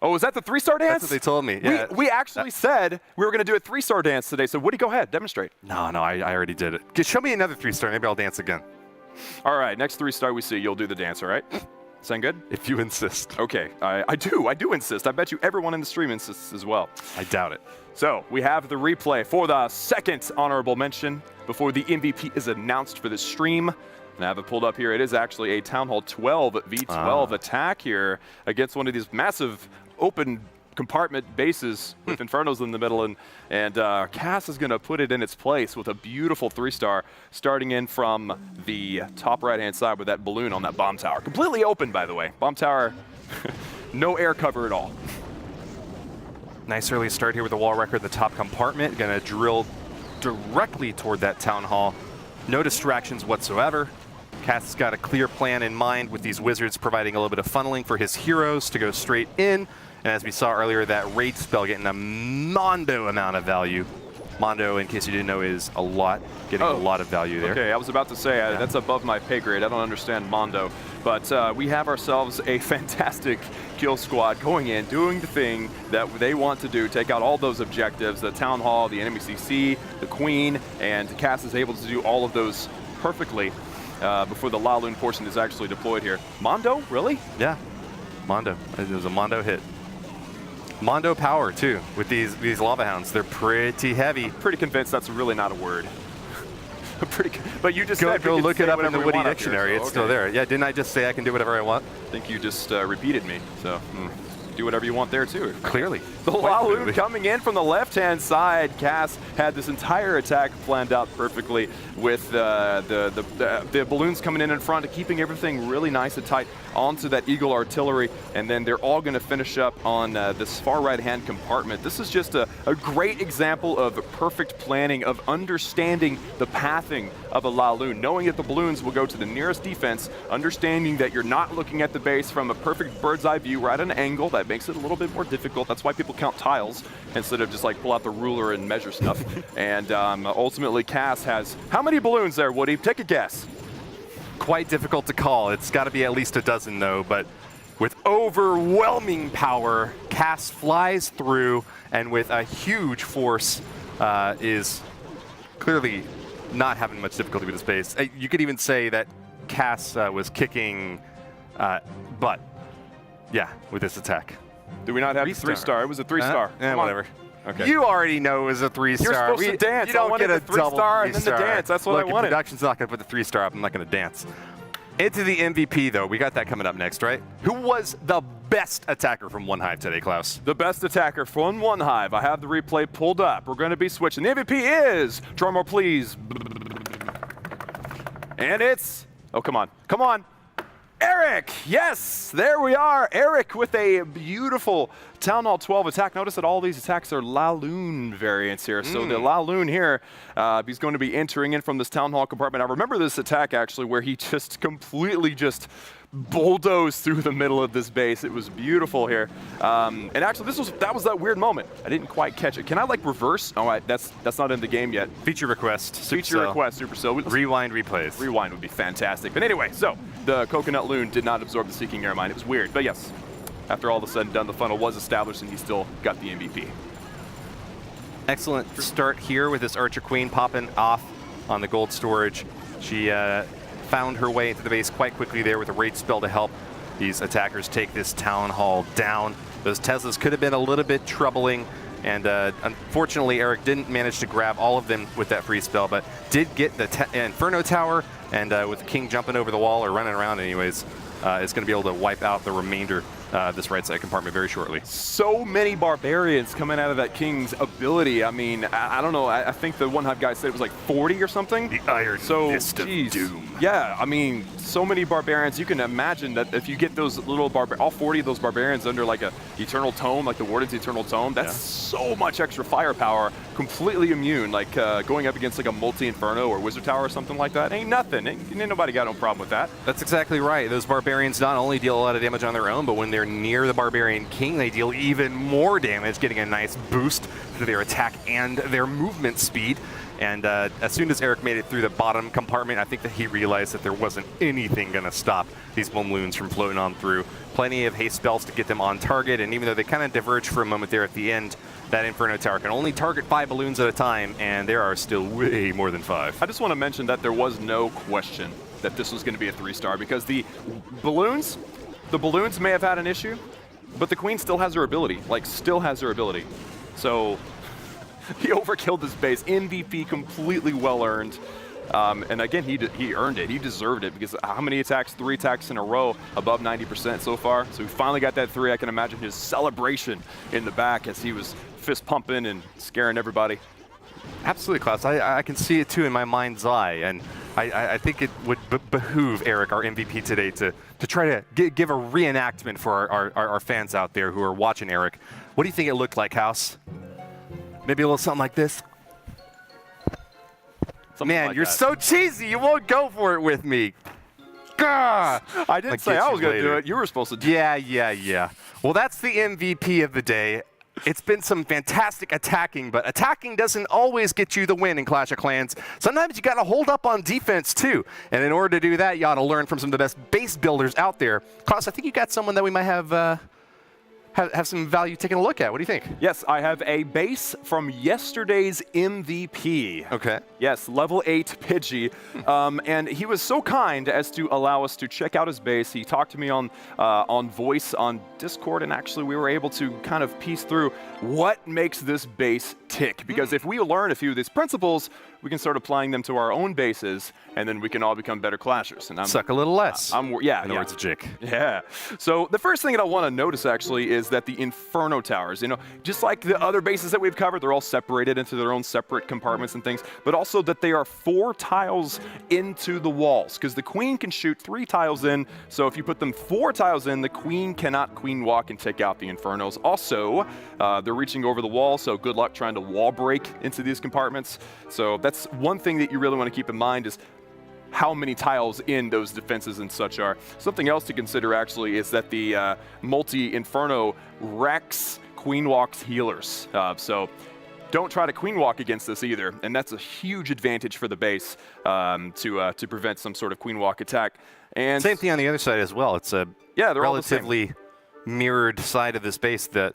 Oh, was that the 3-star dance? That's what they told me. Yeah. We actually said we were going to do a 3-star dance today. So Woody, go ahead, demonstrate. No, I already did it. Just show me another 3-star. Maybe I'll dance again. All right, next 3-star we see, you'll do the dance, all right? Sound good? If you insist. Okay, I do insist. I bet you everyone in the stream insists as well. I doubt it. So we have the replay for the second honorable mention before the MVP is announced for the stream. And I have it pulled up here. It is actually a Town Hall 12 v12 attack here against one of these massive open compartment bases with Infernos in the middle, and Cass is going to put it in its place with a beautiful 3-star starting in from the top right-hand side with that balloon on that bomb tower. Completely open, by the way. Bomb tower, no air cover at all. Nice early start here with the wall wrecker at the top compartment. Going to drill directly toward that Town Hall. No distractions whatsoever. Cass has got a clear plan in mind with these wizards providing a little bit of funneling for his heroes to go straight in. And as we saw earlier, that raid spell getting a mondo amount of value. Mondo, in case you didn't know, is a lot, getting a lot of value there. Okay, I was about to say, that's above my pay grade. I don't understand Mondo. But we have ourselves a fantastic kill squad going in, doing the thing that they want to do, take out all those objectives, the Town Hall, the enemy CC, the Queen, and Cass is able to do all of those perfectly before the La Lune portion is actually deployed here. Mondo, really? Yeah, Mondo. It was a Mondo hit. Mondo power, too, with these Lava Hounds. They're pretty heavy. Pretty convinced that's really not a word. But you just go said look it up in the Woody Wiki Dictionary. Here, so, it's still there. Yeah, didn't I just say I can do whatever I want? I think you just repeated me. So do whatever you want there, too. Clearly. The La Lune coming in from the left-hand side. Cass had this entire attack planned out perfectly with the balloons coming in front, keeping everything really nice and tight onto that Eagle artillery, and then they're all going to finish up on this far right-hand compartment. This is just a great example of perfect planning, of understanding the pathing of a La Lune, knowing that the balloons will go to the nearest defense, understanding that you're not looking at the base from a perfect bird's eye view, right at an angle. That makes it a little bit more difficult. That's why people count tiles instead of just like pull out the ruler and measure stuff. And ultimately, Cass has how many balloons there, Woody? Take a guess. Quite difficult to call. It's got to be at least a dozen, though. But with overwhelming power, Cass flies through, and with a huge force, is clearly not having much difficulty with his base. You could even say that Cass was kicking butt, yeah, with this attack. Do we not have a 3-star? It was a 3-star. Whatever. Okay. You already know it was a 3-star. You're supposed to dance. You don't get a 3-star and then the dance. That's what I wanted. If production's not going to put the 3-star up, I'm not going to dance. Into the MVP, though. We got that coming up next, right? Who was the best attacker from One Hive today, Klaus? The best attacker from One Hive. I have the replay pulled up. We're going to be switching. The MVP is, drumroll please. And it's, oh, come on. Come on. Eric, yes, there we are. Eric with a beautiful Town Hall 12 attack. Notice that all these attacks are Laloon variants here. So the Laloon here, he's going to be entering in from this Town Hall compartment. I remember this attack actually where he just completely just bulldozed through the middle of this base. It was beautiful here. And actually that was that weird moment. I didn't quite catch it. Can I like reverse? Oh, that's not in the game yet. Feature request. Feature request, Supercell. Rewind replays. Rewind would be fantastic. But anyway, so the Coconut Loon did not absorb the Seeking Air Mine. It was weird, but yes. After all of a sudden done, the funnel was established and he still got the MVP. Excellent start here with this Archer Queen popping off on the gold storage. She found her way into the base quite quickly there with a Rage spell to help these attackers take this Town Hall down. Those Teslas could have been a little bit troubling, and unfortunately Eric didn't manage to grab all of them with that free spell, but did get the Inferno Tower, and with the King jumping over the wall or running around anyways, is going to be able to wipe out the remainder this right side compartment very shortly. So many barbarians coming out of that King's ability. I mean, I don't know. I think the One Hive guy said it was like 40 or something. The Iron Fist of Doom. Yeah, I mean, so many barbarians. You can imagine that if you get those little all 40 of those barbarians under like a Eternal Tome, like the Warden's Eternal Tome, that's so much extra firepower, completely immune. Like going up against like a multi-Inferno or Wizard Tower or something like that, ain't nothing. Ain't nobody got no problem with that. That's exactly right. Those barbarians not only deal a lot of damage on their own, but when they're near the Barbarian King, they deal even more damage, getting a nice boost to their attack and their movement speed. And as soon as Eric made it through the bottom compartment, I think that he realized that there wasn't anything going to stop these Balloons from floating on through. Plenty of haste spells to get them on target, and even though they kind of diverge for a moment there at the end, that Inferno Tower can only target 5 balloons at a time, and there are still way more than 5. I just want to mention that there was no question that this was going to be a 3-star because the balloons may have had an issue, but the Queen still has her ability, So he overkilled this base. MVP completely well earned. And again, he earned it. He deserved it because how many attacks? 3 attacks in a row above 90% so far. So we finally got that 3. I can imagine his celebration in the back as he was fist pumping and scaring everybody. Absolutely, Klaus. I can see it too in my mind's eye, and I think it would behoove Eric, our MVP today, to try to give a reenactment for our fans out there who are watching Eric. What do you think it looked like, House? Maybe a little something like this? Man, you're so cheesy. You won't go for it with me. Gah! I didn't say I was going to do it. You were supposed to do it. Yeah. Well, that's the MVP of the day. It's been some fantastic attacking, but attacking doesn't always get you the win in Clash of Clans. Sometimes you got to hold up on defense too. And in order to do that, you ought to learn from some of the best base builders out there. Klaus, I think you got someone that we might have some value taking a look at. What do you think? Yes, I have a base from yesterday's MVP. Okay. Yes, level 8 Pidgey. And he was so kind as to allow us to check out his base. He talked to me on voice on Discord, and actually we were able to kind of piece through what makes this base tick. Because if we learn a few of these principles, we can start applying them to our own bases, and then we can all become better clashers. And suck a little less. In the words of Jake. Yeah. So the first thing that I want to notice actually is that the Inferno Towers, just like the other bases that we've covered, they're all separated into their own separate compartments and things, but also that they are 4 tiles into the walls, because the Queen can shoot 3 tiles in, so if you put them 4 tiles in, the Queen cannot Queen walk and take out the Infernos. Also, they're reaching over the wall, so good luck trying to wall break into these compartments. So that's one thing that you really want to keep in mind is how many tiles in those defenses and such are. Something else to consider actually is that the multi-Inferno wrecks Queen Walk's healers. So don't try to Queen Walk against this either, and that's a huge advantage for the base to prevent some sort of Queen Walk attack. And same thing on the other side as well. It's a relatively mirrored side of this base that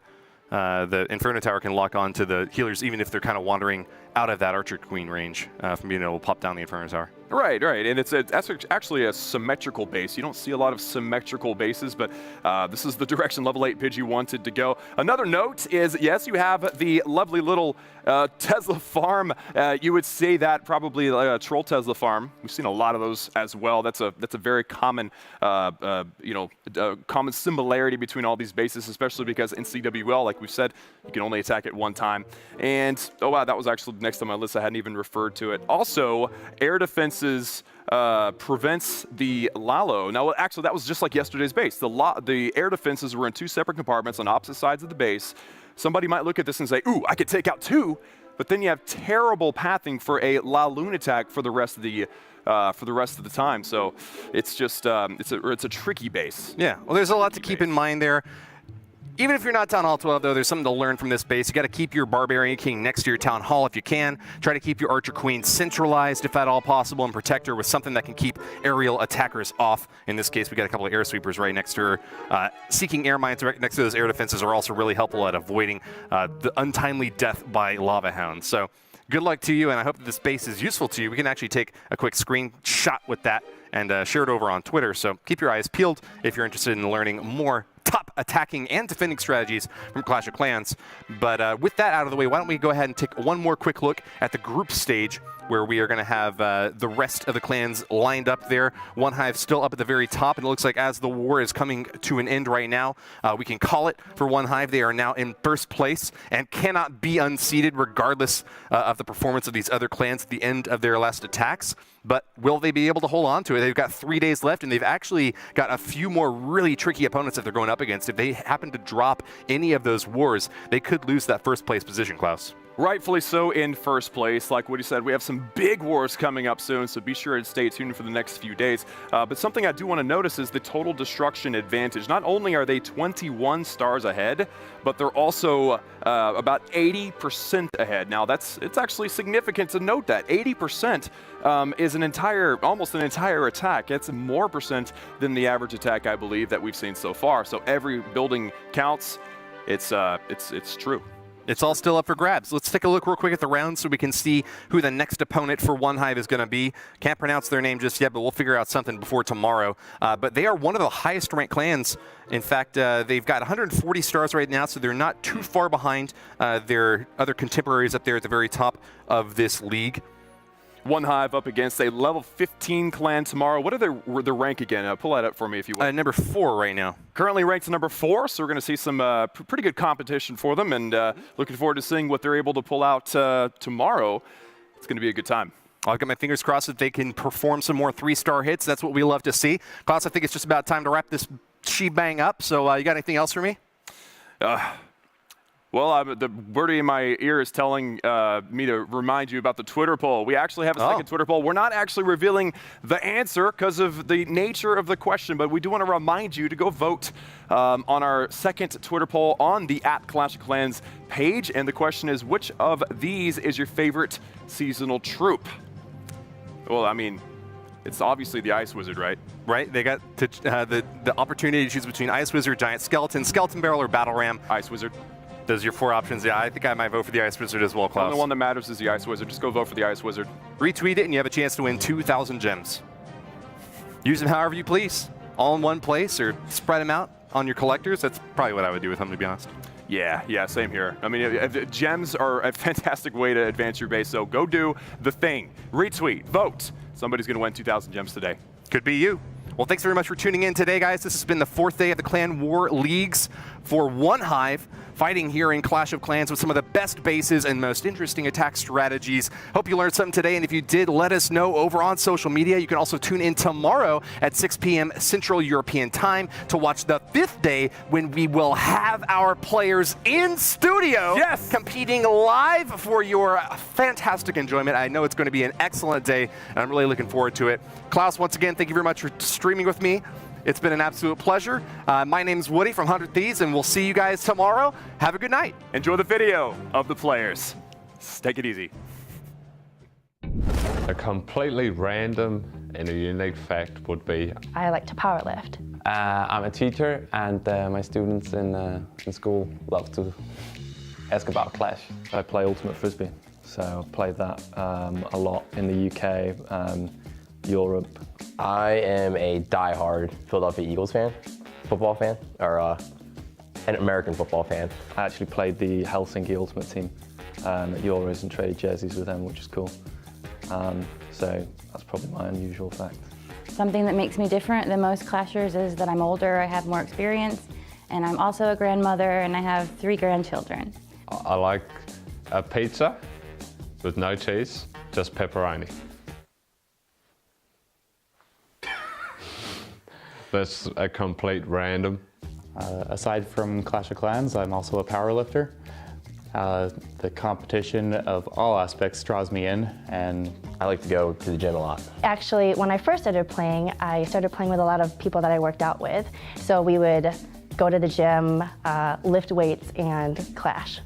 the Inferno Tower can lock on to the healers even if they're kind of wandering out of that Archer Queen range from being able to pop down the Inferno Tower. Right, and that's actually a symmetrical base. You don't see a lot of symmetrical bases, but this is the direction level 8 Pidgey wanted to go. Another note is, yes, you have the lovely little Tesla farm. You would say that probably a troll Tesla farm. We've seen a lot of those as well. That's a very common, common similarity between all these bases, especially because in CWL, like we've said, you can only attack it one time. And oh wow, that was actually next on my list. I hadn't even referred to it. Also, air defenses prevents the Lalo. Now, actually, that was just like yesterday's base. The air defenses were in 2 separate compartments on opposite sides of the base. Somebody might look at this and say, "Ooh, I could take out 2," but then you have terrible pathing for a Laloon attack for the rest of the time. So it's just it's a tricky base. Yeah. Well, there's a lot to keep in mind there. Even if you're not Town Hall 12, though, there's something to learn from this base. You got to keep your Barbarian King next to your Town Hall if you can. Try to keep your Archer Queen centralized if at all possible, and protect her with something that can keep aerial attackers off. In this case, we got a couple of air sweepers right next to her. Seeking air mines right next to those air defenses are also really helpful at avoiding the untimely death by Lava Hounds. So good luck to you, and I hope that this base is useful to you. We can actually take a quick screenshot with that and share it over on Twitter. So keep your eyes peeled if you're interested in learning more top attacking and defending strategies from Clash of Clans. But with that out of the way, why don't we go ahead and take one more quick look at the group stage, where we are going to have the rest of the clans lined up there. One Hive still up at the very top, and it looks like as the war is coming to an end right now, we can call it for One Hive. They are now in first place and cannot be unseated regardless of the performance of these other clans at the end of their last attacks. But will they be able to hold on to it? They've got 3 days left, and they've actually got a few more really tricky opponents that they're going up against. If they happen to drop any of those wars, they could lose that first place position, Klaus. Rightfully so in first place. Like Woody said, we have some big wars coming up soon, so be sure to stay tuned for the next few days. But something I do want to notice is the total destruction advantage. Not only are they 21 stars ahead, but they're also about 80% ahead. Now, it's actually significant to note that 80% is almost an entire attack. It's more percent than the average attack, I believe, that we've seen so far. So every building counts. It's true. It's all still up for grabs. Let's take a look real quick at the round so we can see who the next opponent for One Hive is going to be. Can't pronounce their name just yet, but we'll figure out something before tomorrow. But they are one of the highest ranked clans. In fact, they've got 140 stars right now, so they're not too far behind their other contemporaries up there at the very top of this league. One Hive up against a level 15 clan tomorrow. What are their rank again? Pull that up for me if you will. Number 4 right now. Currently ranked number 4, so we're going to see some pretty good competition for them, and looking forward to seeing what they're able to pull out tomorrow. It's going to be a good time. I'll get my fingers crossed that they can perform some more 3-star hits. That's what we love to see. Klaus, I think it's just about time to wrap this shebang up, so you got anything else for me? Well, the birdie in my ear is telling me to remind you about the Twitter poll. We actually have a second Twitter poll. We're not actually revealing the answer because of the nature of the question, but we do want to remind you to go vote on our second Twitter poll on the @Clash of Clans page. And the question is, which of these is your favorite seasonal troop? Well, I mean, it's obviously the Ice Wizard, right? Right. They got to, the opportunity to choose between Ice Wizard, Giant Skeleton, Skeleton Barrel, or Battle Ram. Ice Wizard. Those are your 4 options. Yeah, I think I might vote for the Ice Wizard as well, Klaus. The only one that matters is the Ice Wizard. Just go vote for the Ice Wizard. Retweet it, and you have a chance to win 2,000 gems. Use them however you please, all in one place, or spread them out on your collectors. That's probably what I would do with them, to be honest. Yeah, same here. I mean, gems are a fantastic way to advance your base, so go do the thing. Retweet, vote. Somebody's going to win 2,000 gems today. Could be you. Well, thanks very much for tuning in today, guys. This has been the 4th day of the Clan War Leagues for One Hive, fighting here in Clash of Clans with some of the best bases and most interesting attack strategies. Hope you learned something today, and if you did, let us know over on social media. You can also tune in tomorrow at 6 p.m. Central European Time to watch the 5th day, when we will have our players in studio, competing live for your fantastic enjoyment. I know it's going to be an excellent day, and I'm really looking forward to it. Klaus, once again, thank you very much for streaming with me. It's been an absolute pleasure. My name's Woody from 100 Thieves, and we'll see you guys tomorrow. Have a good night. Enjoy the video of the players. Take it easy. A completely random and a unique fact would be, I like to power lift. I'm a teacher, and my students in school love to ask about Clash. I play Ultimate Frisbee, so I've played that a lot in the UK, Europe. I am a die-hard Philadelphia Eagles fan, football fan, or an American football fan. I actually played the Helsinki Ultimate Team at Euros and traded jerseys with them, which is cool. So that's probably my unusual fact. Something that makes me different than most Clashers is that I'm older, I have more experience, and I'm also a grandmother, and I have 3 grandchildren. I like a pizza with no cheese, just pepperoni. That's a complete random. Aside from Clash of Clans, I'm also a powerlifter. The competition of all aspects draws me in, and I like to go to the gym a lot. Actually, when I first started playing, I started playing with a lot of people that I worked out with. So we would go to the gym, lift weights, and clash.